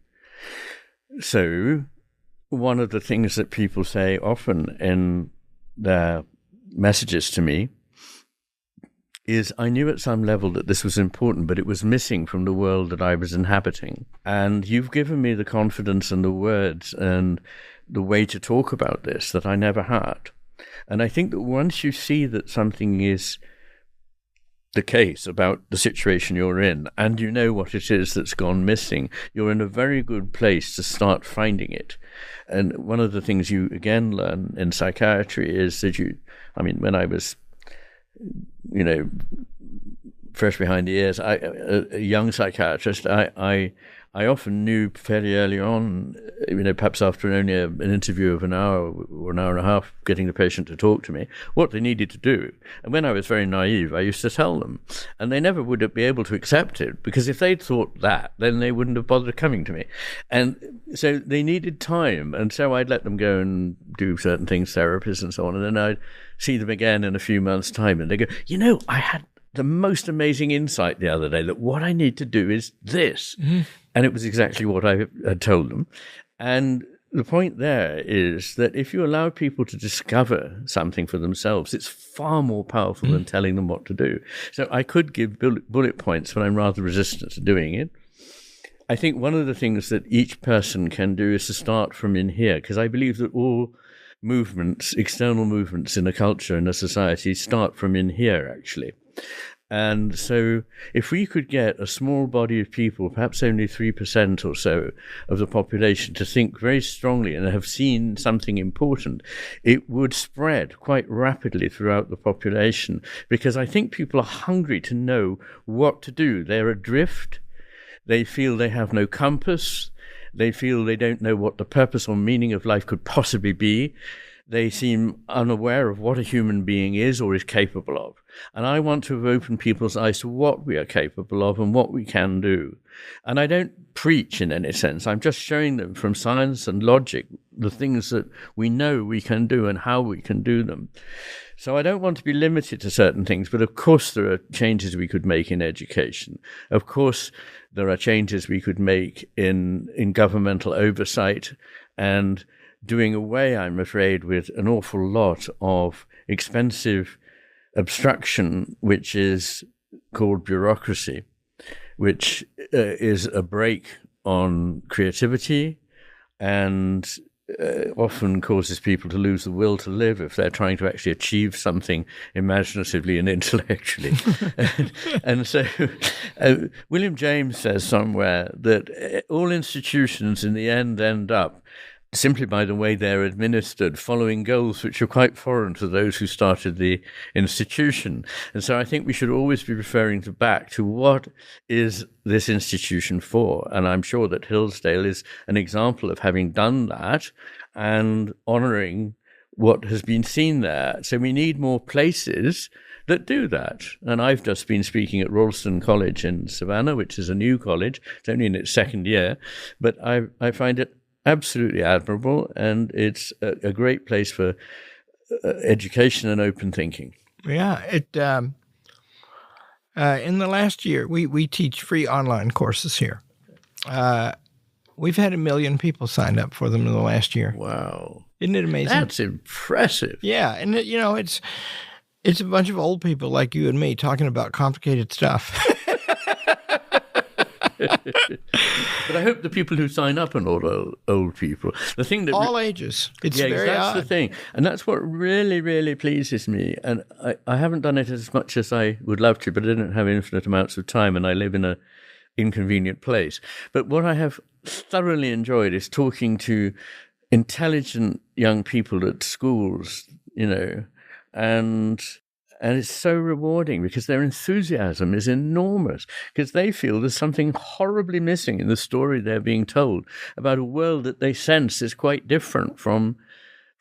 So one of the things that people say often in their messages to me is, I knew at some level that this was important, but it was missing from the world that I was inhabiting. And you've given me the confidence and the words and the way to talk about this that I never had. And I think that once you see that something is the case about the situation you're in, and you know what it is that's gone missing, you're in a very good place to start finding it. And one of the things you again learn in psychiatry is that when I was, fresh behind the ears, a young psychiatrist, I often knew fairly early on, perhaps after only an interview of an hour or an hour and a half, getting the patient to talk to me, what they needed to do. And when I was very naive, I used to tell them. And they never would be able to accept it, because if they'd thought that, then they wouldn't have bothered coming to me. And so they needed time. And so I'd let them go and do certain things, therapies and so on. And then I'd see them again in a few months' time. And they go, I had the most amazing insight the other day that what I need to do is this. Mm-hmm. And it was exactly what I had told them. And the point there is that if you allow people to discover something for themselves, it's far more powerful than telling them what to do. So I could give bullet points, but I'm rather resistant to doing it. I think one of the things that each person can do is to start from in here, because I believe that all movements, external movements in a culture, in a society, start from in here, actually. And so if we could get a small body of people, perhaps only 3% or so of the population, to think very strongly and have seen something important, it would spread quite rapidly throughout the population, because I think people are hungry to know what to do. They're adrift. They feel they have no compass. They feel they don't know what the purpose or meaning of life could possibly be. They seem unaware of what a human being is or is capable of. And I want to open people's eyes to what we are capable of and what we can do. And I don't preach in any sense. I'm just showing them from science and logic the things that we know we can do and how we can do them. So I don't want to be limited to certain things, but of course there are changes we could make in education. Of course there are changes we could make in governmental oversight, and doing away, I'm afraid, with an awful lot of expensive obstruction, which is called bureaucracy, which is a brake on creativity and often causes people to lose the will to live if they're trying to actually achieve something imaginatively and intellectually. and so William James says somewhere that all institutions in the end up, simply by the way they're administered, following goals which are quite foreign to those who started the institution. And so I think we should always be referring back to what is this institution for. And I'm sure that Hillsdale is an example of having done that and honouring what has been seen there. So we need more places that do that. And I've just been speaking at Ralston College in Savannah, which is a new college. It's only in its second year, but I find it absolutely admirable, and it's a great place for education and open thinking. Yeah, in the last year, we teach free online courses here. We've had 1 million people signed up for them in the last year. Wow. Isn't it amazing? That's impressive. Yeah, and it's a bunch of old people like you and me talking about complicated stuff. But I hope the people who sign up are not old people. The thing that all ages. It's very that's odd. the thing. And that's what really, really pleases me. And I haven't done it as much as I would love to, but I don't have infinite amounts of time, and I live in an inconvenient place. But what I have thoroughly enjoyed is talking to intelligent young people at schools, and it's so rewarding because their enthusiasm is enormous, because they feel there's something horribly missing in the story they're being told about a world that they sense is quite different from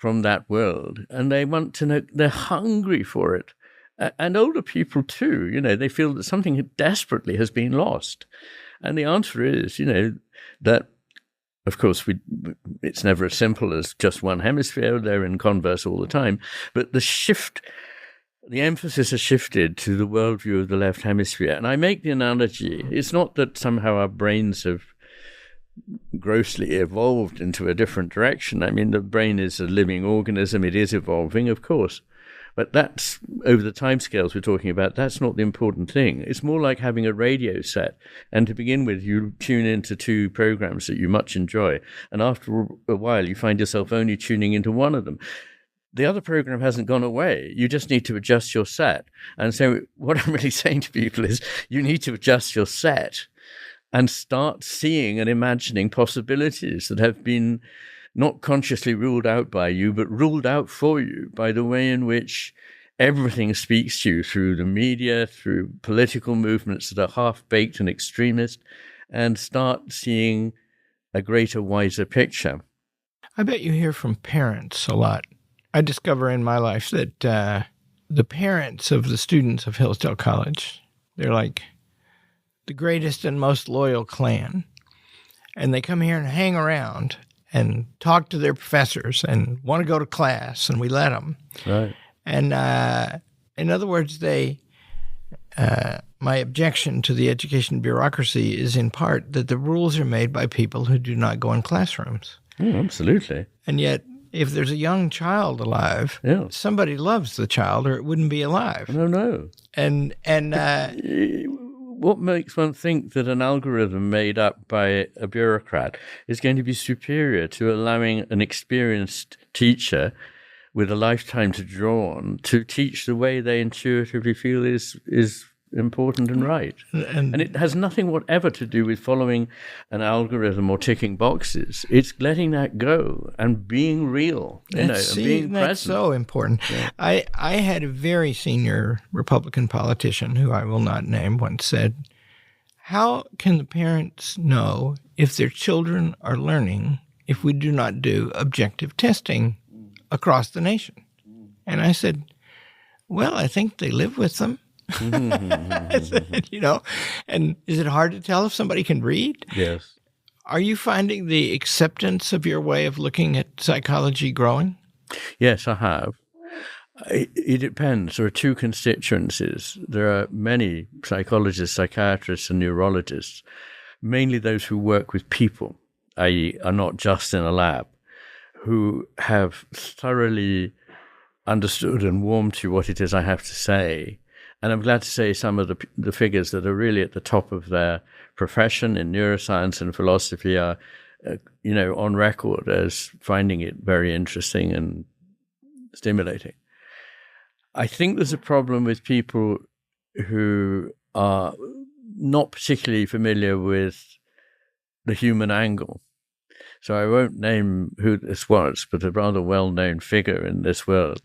that world. And they want to know, they're hungry for it. And older people too, they feel that something desperately has been lost. And the answer is, that, of course, it's never as simple as just one hemisphere. They're in converse all the time. But the emphasis has shifted to the worldview of the left hemisphere. And I make the analogy, it's not that somehow our brains have grossly evolved into a different direction. I mean, the brain is a living organism. It is evolving, of course. But that's, over the timescales we're talking about, that's not the important thing. It's more like having a radio set. And to begin with, you tune into 2 programs that you much enjoy. And after a while, you find yourself only tuning into one of them. The other program hasn't gone away. You just need to adjust your set. And so what I'm really saying to people is you need to adjust your set and start seeing and imagining possibilities that have been not consciously ruled out by you, but ruled out for you by the way in which everything speaks to you through the media, through political movements that are half-baked and extremist, and start seeing a greater, wiser picture. I bet you hear from parents a lot. I discover in my life that the parents of the students of Hillsdale College, they're like the greatest and most loyal clan. And they come here and hang around and talk to their professors and want to go to class, and we let them. Right. And in other words, my objection to the education bureaucracy is in part that the rules are made by people who do not go in classrooms. Oh, absolutely. And yet, if there's a young child alive, somebody loves the child or it wouldn't be alive. No. And what makes one think that an algorithm made up by a bureaucrat is going to be superior to allowing an experienced teacher with a lifetime to draw on to teach the way they intuitively feel is important and right? And it has nothing whatever to do with following an algorithm or ticking boxes. It's letting that go and being real, and being present. That's so important. Yeah. I had a very senior Republican politician, who I will not name, once said, how can the parents know if their children are learning if we do not do objective testing across the nation? And I said, well, I think they live with them. And is it hard to tell if somebody can read? Yes. Are you finding the acceptance of your way of looking at psychology growing? Yes, I have. It depends. There are 2 constituencies. There are many psychologists, psychiatrists, and neurologists, mainly those who work with people, i.e., are not just in a lab, who have thoroughly understood and warmed to what it is I have to say. And I'm glad to say some of the figures that are really at the top of their profession in neuroscience and philosophy are, on record as finding it very interesting and stimulating. I think there's a problem with people who are not particularly familiar with the human angle. So I won't name who this was, but a rather well-known figure in this world,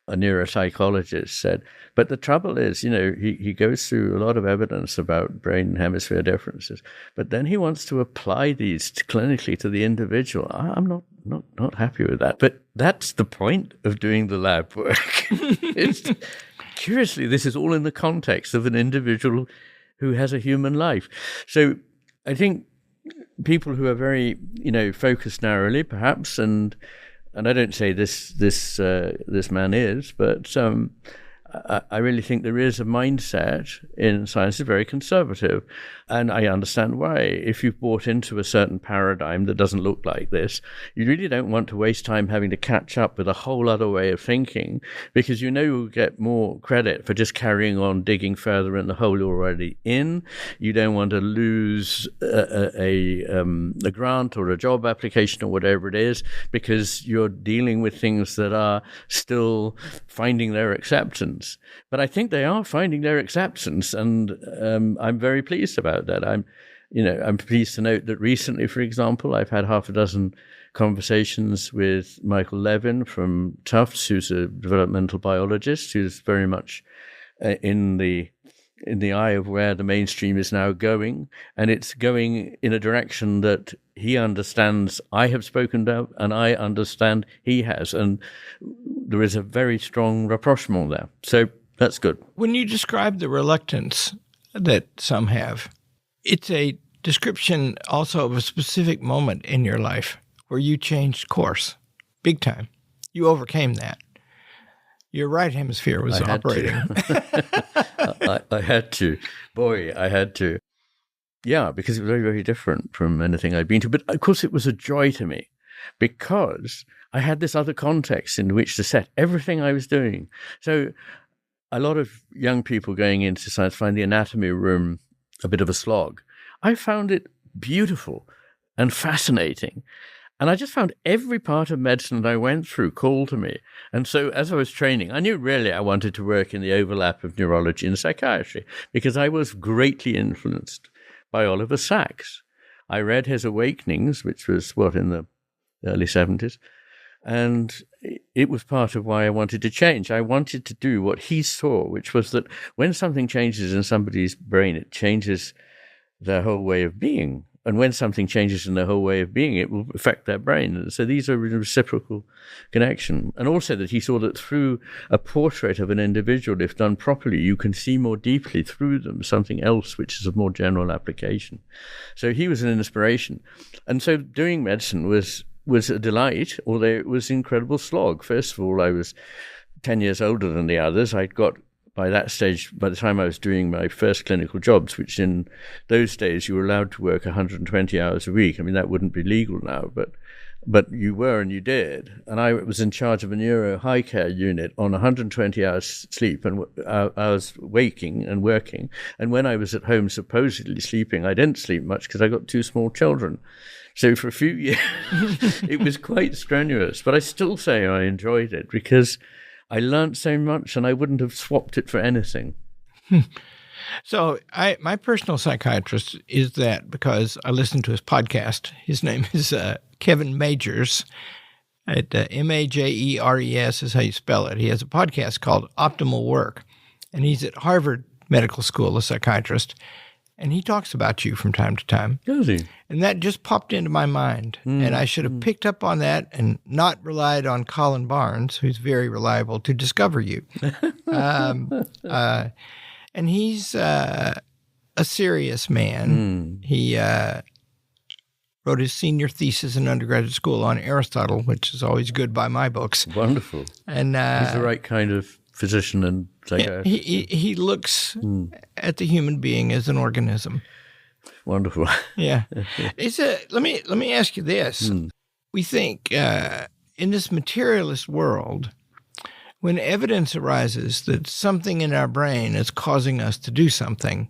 a neuropsychologist, said, but the trouble is, he goes through a lot of evidence about brain hemisphere differences, but then he wants to apply these clinically to the individual. I'm not happy with that. But that's the point of doing the lab work. Curiously, this is all in the context of an individual who has a human life. So I think people who are very, focused narrowly, perhaps, and I don't say this man is, but I really think there is a mindset in science that's very conservative, and I understand why. If you've bought into a certain paradigm that doesn't look like this, you really don't want to waste time having to catch up with a whole other way of thinking, because you'll get more credit for just carrying on digging further in the hole you're already in. You don't want to lose a grant or a job application or whatever it is, because you're dealing with things that are still finding their acceptance. But I think they are finding their acceptance, and I'm very pleased about that. I'm pleased to note that recently, for example, I've had half a dozen conversations with Michael Levin from Tufts, who's a developmental biologist, who's very much in the eye of where the mainstream is now going, and it's going in a direction that he understands I have spoken about, and I understand he has, and there is a very strong rapprochement there. So that's good. When you describe the reluctance that some have, it's a description also of a specific moment in your life where you changed course, big time. You overcame that. Your right hemisphere was operating. I had to. Boy, I had to. Yeah, because it was very, very different from anything I'd been to. But of course, it was a joy to me because I had this other context in which to set everything I was doing. So a lot of young people going into science find the anatomy room a bit of a slog. I found it beautiful and fascinating. And I just found every part of medicine that I went through called to me. And so as I was training, I knew really I wanted to work in the overlap of neurology and psychiatry because I was greatly influenced by Oliver Sacks. I read his Awakenings, which was, in the early 70s. And it was part of why I wanted to change. I wanted to do what he saw, which was that when something changes in somebody's brain, it changes their whole way of being. And when something changes in their whole way of being, it will affect their brain. And so these are a reciprocal connection. And also that he saw that through a portrait of an individual, if done properly, you can see more deeply through them something else, which is of more general application. So he was an inspiration. And so doing medicine was a delight, although it was an incredible slog. First of all, I was 10 years older than the others. I'd got, by that stage, by the time I was doing my first clinical jobs, which in those days you were allowed to work 120 hours a week. I mean, that wouldn't be legal now, but you were and you did. And I was in charge of a neuro high care unit on 120 hours sleep, and I was waking and working. And when I was at home supposedly sleeping, I didn't sleep much because I got 2 small children. So for a few years, it was quite strenuous. But I still say I enjoyed it because I learned so much and I wouldn't have swapped it for anything. So my personal psychiatrist is that because I listen to his podcast. His name is Kevin Majors. Majers is how you spell it. He has a podcast called Optimal Work, and he's at Harvard Medical School, a psychiatrist, and he talks about you from time to time. Does he? And that just popped into my mind, and I should have picked up on that and not relied on Colin Barnes, who's very reliable, to discover you. And he's a serious man. He wrote his senior thesis in undergraduate school on Aristotle, which is always good by my books. Wonderful. And he's the right kind of physician and psychiatrist. He looks at the human being as an organism. Wonderful. Yeah. Let me ask you this. We think in this materialist world, when evidence arises that something in our brain is causing us to do something,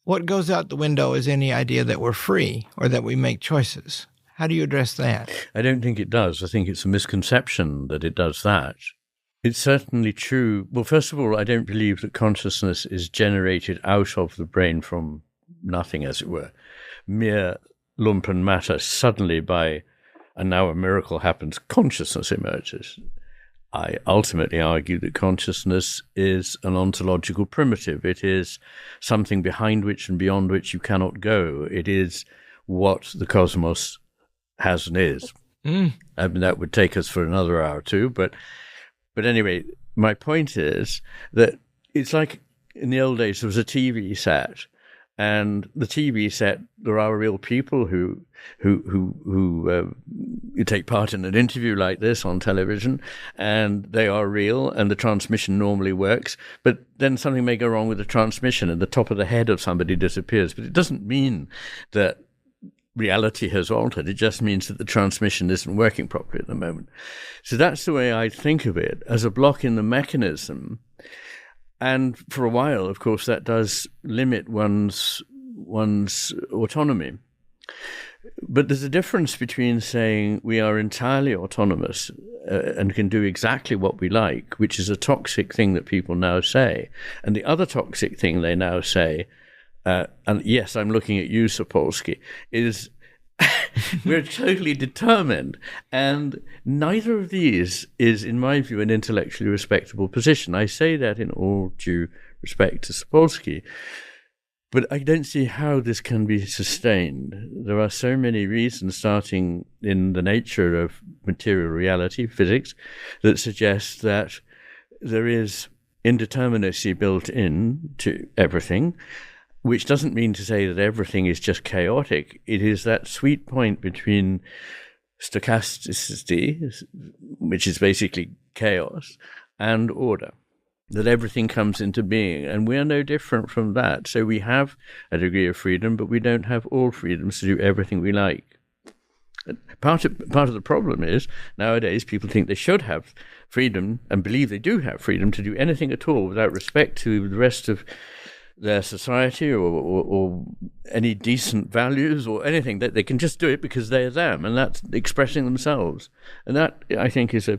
what goes out the window is any idea that we're free or that we make choices. How do you address that? I don't think it does. I think it's a misconception that it does that. It's certainly true. Well, first of all, I don't believe that consciousness is generated out of the brain from nothing, as it were. Mere lumpen matter, suddenly and now a miracle happens, consciousness emerges. I ultimately argue that consciousness is an ontological primitive. It is something behind which and beyond which you cannot go. It is what the cosmos has and is. I mean, that would take us for another hour or two, but anyway, my point is that it's like in the old days there was a TV set, and the TV set, there are real people who take part in an interview like this on television, and they are real, and the transmission normally works. But then something may go wrong with the transmission, and the top of the head of somebody disappears. But it doesn't mean that reality has altered. It just means that the transmission isn't working properly at the moment. So that's the way I think of it, as a block in the mechanism. And for a while, of course, that does limit one's autonomy. But there's a difference between saying we are entirely autonomous and can do exactly what we like, which is a toxic thing that people now say, and the other toxic thing they now say, and yes, I'm looking at you, Sapolsky, is We're totally determined. And neither of these is, in my view, an intellectually respectable position. I say that in all due respect to Sapolsky. But I don't see how this can be sustained. There are so many reasons, starting in the nature of material reality, physics, that suggest that there is indeterminacy built in to everything, which doesn't mean to say that everything is just chaotic. It is that sweet point between stochasticity, which is basically chaos, and order, that everything comes into being. And we're no different from that. So we have a degree of freedom, but we don't have all freedoms to do everything we like. Part of the problem is, nowadays, people think they should have freedom and believe they do have freedom to do anything at all without respect to the rest of their society or any decent values or anything. That they can just do it because they're them, and that's expressing themselves. And that, I think, is a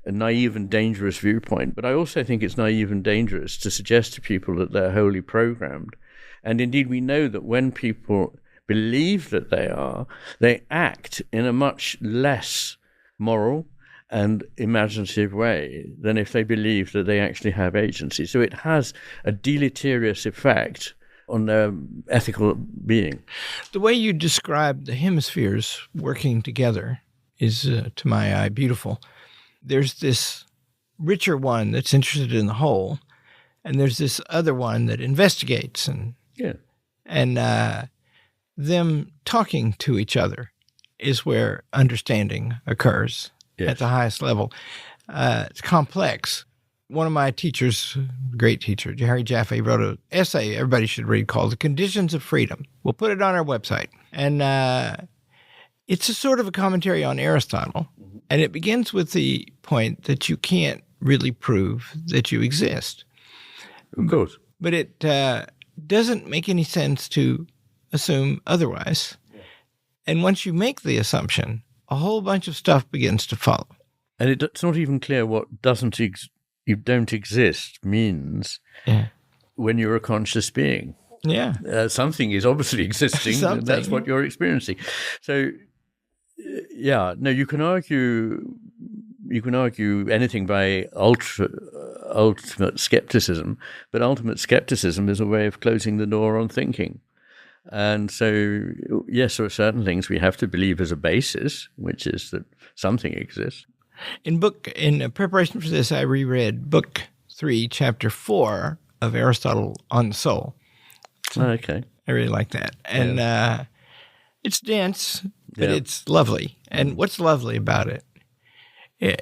naive and dangerous viewpoint. But I also think it's naive and dangerous to suggest to people that they're wholly programmed. And indeed, we know that when people believe that they act in a much less moral and imaginative way than if they believe that they actually have agency. So it has a deleterious effect on their ethical being. The way you describe the hemispheres working together is, to my eye, beautiful. There's this richer one that's interested in the whole, and there's this other one that investigates, and them talking to each other is where understanding occurs at the highest level. It's complex. One of my teachers, great teacher, Harry Jaffe, wrote an essay everybody should read called The Conditions of Freedom. We'll put it on our website. And it's a sort of a commentary on Aristotle. And it begins with the point that you can't really prove that you exist. Of course. But it doesn't make any sense to assume otherwise. Yeah. And once you make the assumption, a whole bunch of stuff begins to follow. And it's not even clear what you don't exist means when you're a conscious being. Yeah. Something is obviously existing, and that's what you're experiencing. So, you can argue anything by ultimate skepticism, but ultimate skepticism is a way of closing the door on thinking. And so, yes, there are certain things we have to believe as a basis, which is that something exists. In preparation for this, I reread Book 3, Chapter 4 of Aristotle on the Soul. Okay. I really like that. And it's dense, but it's lovely. And what's lovely about it?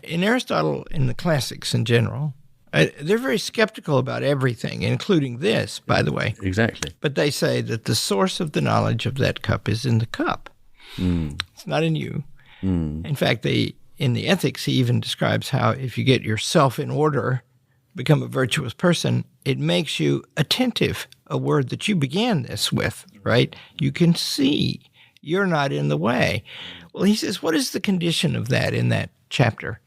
In Aristotle, in the classics in general, they're very skeptical about everything, including this, by the way. Exactly. But they say that the source of the knowledge of that cup is in the cup. It's not in you. In fact, in the Ethics, he even describes how if you get yourself in order, become a virtuous person, it makes you attentive, a word that you began this with, right? You can see you're not in the way. Well, he says, what is the condition of that in that chapter?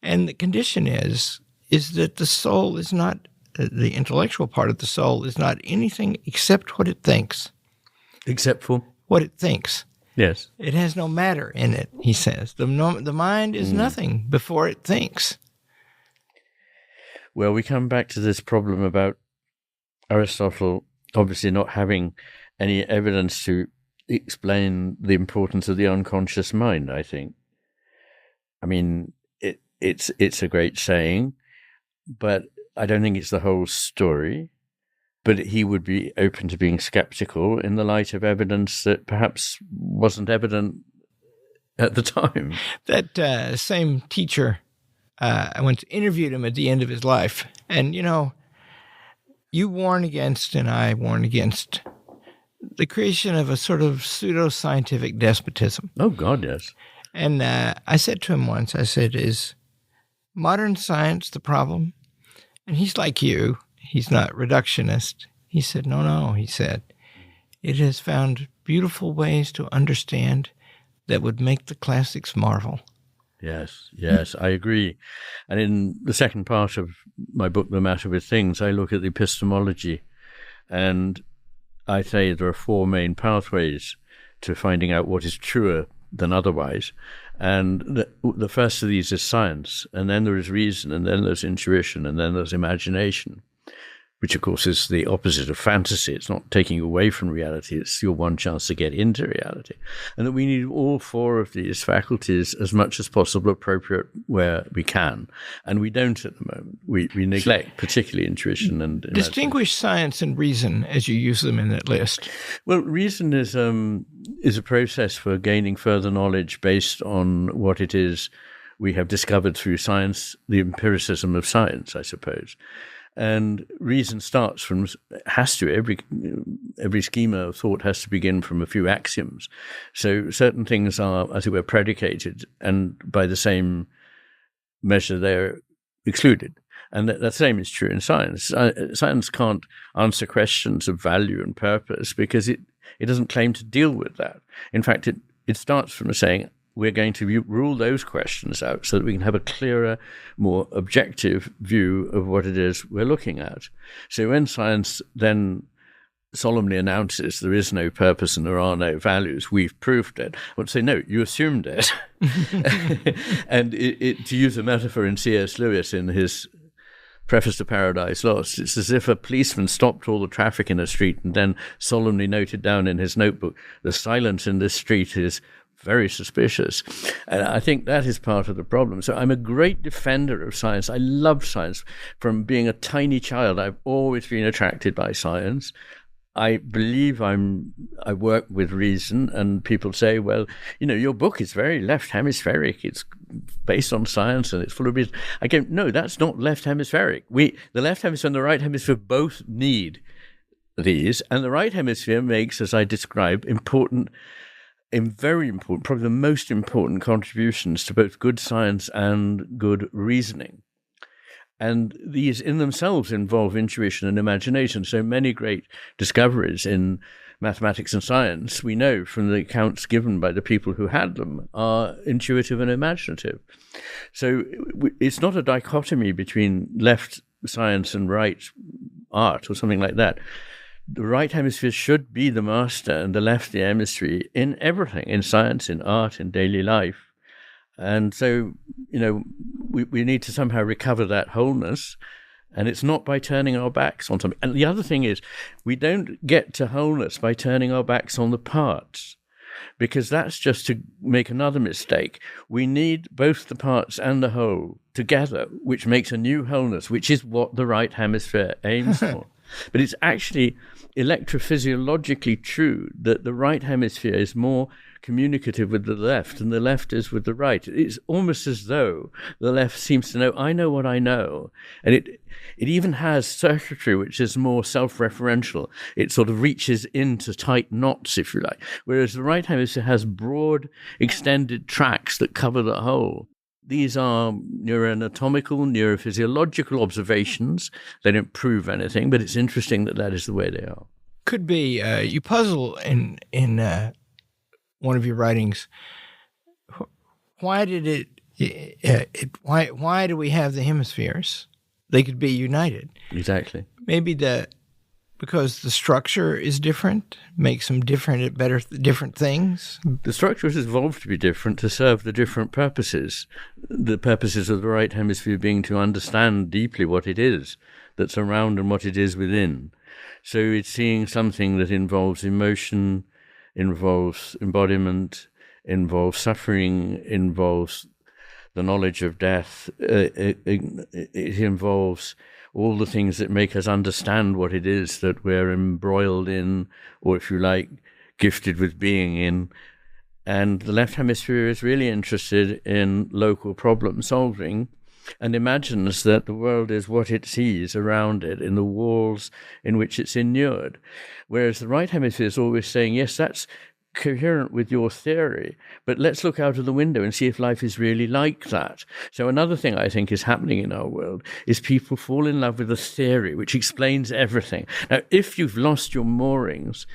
And the condition is that the soul is not, the intellectual part of the soul is not anything except what it thinks. Except for? What it thinks. Yes. It has no matter in it, he says. The mind is nothing before it thinks. Well, we come back to this problem about Aristotle obviously not having any evidence to explain the importance of the unconscious mind, I think. I mean, it's a great saying, but I don't think it's the whole story. But he would be open to being skeptical in the light of evidence that perhaps wasn't evident at the time. That same teacher, I once interviewed him at the end of his life. And, you warn against, and I warn against, the creation of a sort of pseudo-scientific despotism. Oh, God, yes. And I said to him once, I said, is modern science the problem? And he's like you. He's not reductionist. He said, no, he said, it has found beautiful ways to understand that would make the classics marvel. Yes, I agree. And in the second part of my book, The Matter with Things, I look at the epistemology, and I say there are four main pathways to finding out what is truer than otherwise. And the first of these is science, and then there is reason, and then there's intuition, and then there's imagination, which of course is the opposite of fantasy. It's not taking you away from reality, it's your one chance to get into reality. And that we need all four of these faculties as much as possible appropriate where we can. And we don't at the moment. We neglect particularly intuition and imagination. Distinguish science and reason as you use them in that list. Well, reason is a process for gaining further knowledge based on what it is we have discovered through science, the empiricism of science, I suppose. And reason every schema of thought has to begin from a few axioms. So certain things are, as it were, predicated, and by the same measure they're excluded. And the same is true in science. Science can't answer questions of value and purpose because it doesn't claim to deal with that. In fact, it starts from saying, we're going to rule those questions out so that we can have a clearer, more objective view of what it is we're looking at. So when science then solemnly announces there is no purpose and there are no values, we've proved it, I would say, no, you assumed it. And to use a metaphor in C.S. Lewis in his preface to Paradise Lost, it's as if a policeman stopped all the traffic in a street and then solemnly noted down in his notebook, the silence in this street is very suspicious. And I think that is part of the problem. So I'm a great defender of science. I love science. From being a tiny child, I've always been attracted by science. I believe I work with reason, and people say, well, your book is very left hemispheric. It's based on science and it's full of reason. I go, no, that's not left hemispheric. The left hemisphere and the right hemisphere both need these, and the right hemisphere makes, as I described, very important, probably the most important contributions to both good science and good reasoning. And these in themselves involve intuition and imagination. So many great discoveries in mathematics and science, we know from the accounts given by the people who had them, are intuitive and imaginative. So it's not a dichotomy between left science and right art or something like that. The right hemisphere should be the master and the left the emissary in everything, in science, in art, in daily life. And so, we need to somehow recover that wholeness, and it's not by turning our backs on something. And the other thing is, we don't get to wholeness by turning our backs on the parts, because that's just to make another mistake. We need both the parts and the whole together, which makes a new wholeness, which is what the right hemisphere aims for. But it's actually electrophysiologically true that the right hemisphere is more communicative with the left than the left is with the right. It's almost as though the left seems to know, I know what I know. And it even has circuitry which is more self-referential. It sort of reaches into tight knots, if you like. Whereas the right hemisphere has broad, extended tracks that cover the whole. These are neuroanatomical, neurophysiological observations. They don't prove anything, but it's interesting that is the way they are. Could be you puzzle in one of your writings. Why did why do we have the hemispheres? They could be united. Exactly. Maybe because the structure is different, makes them different at different things. The structure has evolved to be different to serve the different purposes. The purposes of the right hemisphere being to understand deeply what it is that's around and what it is within. So it's seeing something that involves emotion, involves embodiment, involves suffering, involves the knowledge of death. It involves all the things that make us understand what it is that we're embroiled in, or if you like, gifted with being in. And the left hemisphere is really interested in local problem solving and imagines that the world is what it sees around it in the walls in which it's inured. Whereas the right hemisphere is always saying, yes, that's coherent with your theory, but let's look out of the window and see if life is really like that. So another thing I think is happening in our world is people fall in love with a theory which explains everything. Now, if you've lost your moorings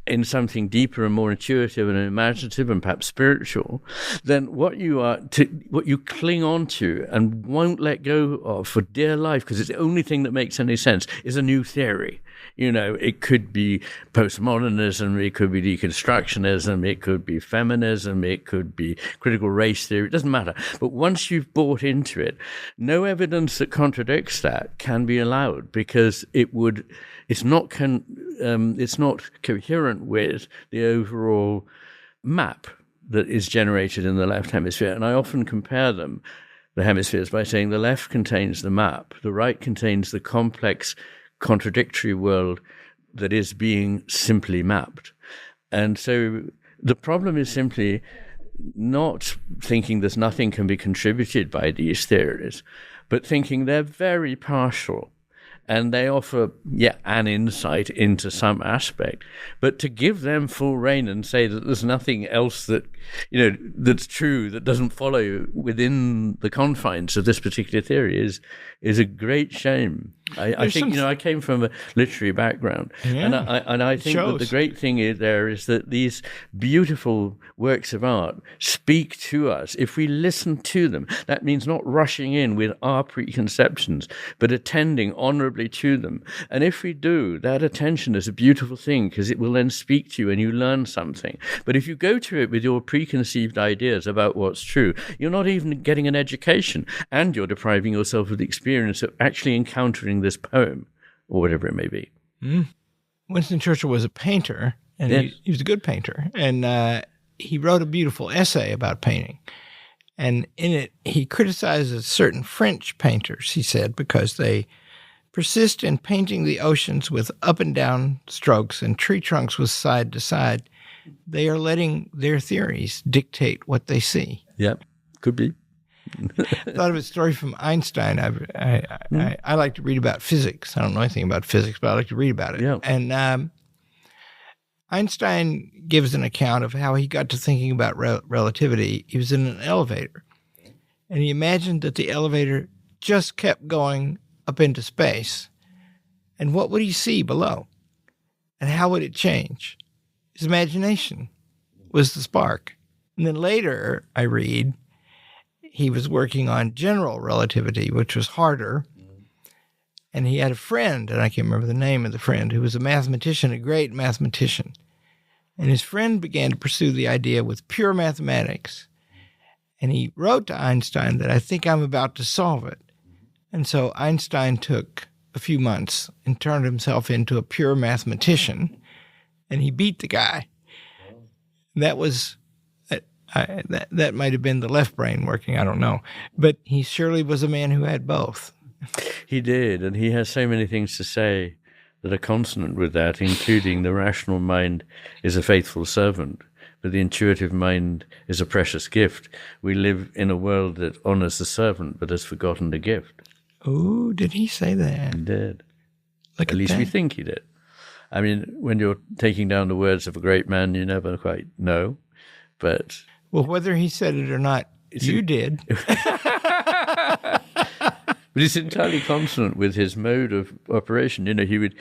in something deeper and more intuitive and imaginative and perhaps spiritual, then what you cling on to and won't let go of for dear life, because it's the only thing that makes any sense, is a new theory. It could be postmodernism, it could be deconstructionism, it could be feminism, it could be critical race theory. It doesn't matter. But once you've bought into it, no evidence that contradicts that can be allowed, because it's not coherent with the overall map that is generated in the left hemisphere. And I often compare the hemispheres, by saying the left contains the map, the right contains the complex, contradictory world that is being simply mapped. And so the problem is simply not thinking there's nothing can be contributed by these theories, but thinking they're very partial. And they offer, an insight into some aspect. But to give them full rein and say that there's nothing else that, that's true, that doesn't follow within the confines of this particular theory is a great shame. I think, I came from a literary background. And I think that the great thing is that these beautiful works of art speak to us. If we listen to them, that means not rushing in with our preconceptions, but attending honorably to them. And if we do, that attention is a beautiful thing, because it will then speak to you and you learn something. But if you go to it with your preconceived ideas about what's true, you're not even getting an education, and you're depriving yourself of the experience of actually encountering this poem or whatever it may be. Winston Churchill was a painter, and he was a good painter. And he wrote a beautiful essay about painting. And in it, he criticizes certain French painters, he said, because they persist in painting the oceans with up and down strokes and tree trunks with side to side. They are letting their theories dictate what they see. Yep, could be. I thought of a story from Einstein. I like to read about physics. I don't know anything about physics, but I like to read about it. Yeah. And Einstein gives an account of how he got to thinking about relativity. He was in an elevator, and he imagined that the elevator just kept going up into space. And what would he see below? And how would it change? His imagination was the spark. And then later, I read, he was working on general relativity, which was harder. And he had a friend, and I can't remember the name of the friend, who was a mathematician, a great mathematician. And his friend began to pursue the idea with pure mathematics. And he wrote to Einstein that, I think I'm about to solve it. And so Einstein took a few months and turned himself into a pure mathematician, and he beat the guy. That was... that might have been the left brain working, I don't know. But he surely was a man who had both. He did, and he has so many things to say that are consonant with that, including the rational mind is a faithful servant, but the intuitive mind is a precious gift. We live in a world that honors the servant but has forgotten the gift. Oh, did he say that? He did. At least we think he did. I mean, when you're taking down the words of a great man, you never quite know, but... Well, whether he said it or not, you did. But it's entirely consonant with his mode of operation. He would,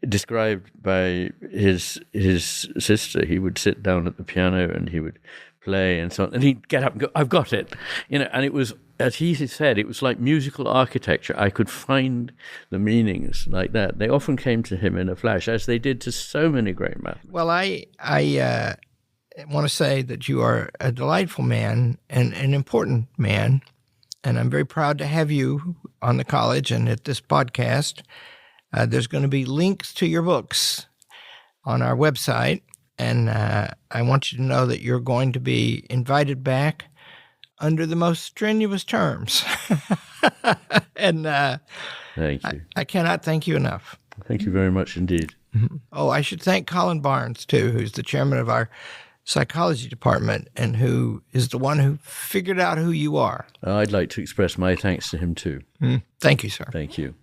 described by his sister, he would sit down at the piano and he would play and so on. And he'd get up and go, I've got it. And it was, as he said, it was like musical architecture. I could find the meanings like that. They often came to him in a flash, as they did to so many great mathematicians. Well, I want to say that you are a delightful man and an important man, and I'm very proud to have you on the college and at this podcast. There's going to be links to your books on our website, and I want you to know that you're going to be invited back under the most strenuous terms. And thank you. I cannot thank you enough. Thank you very much indeed. Mm-hmm. Oh, I should thank Colin Barnes, too, who's the chairman of our psychology department and who is the one who figured out who you are. I'd like to express my thanks to him too. Thank you, sir. Thank you.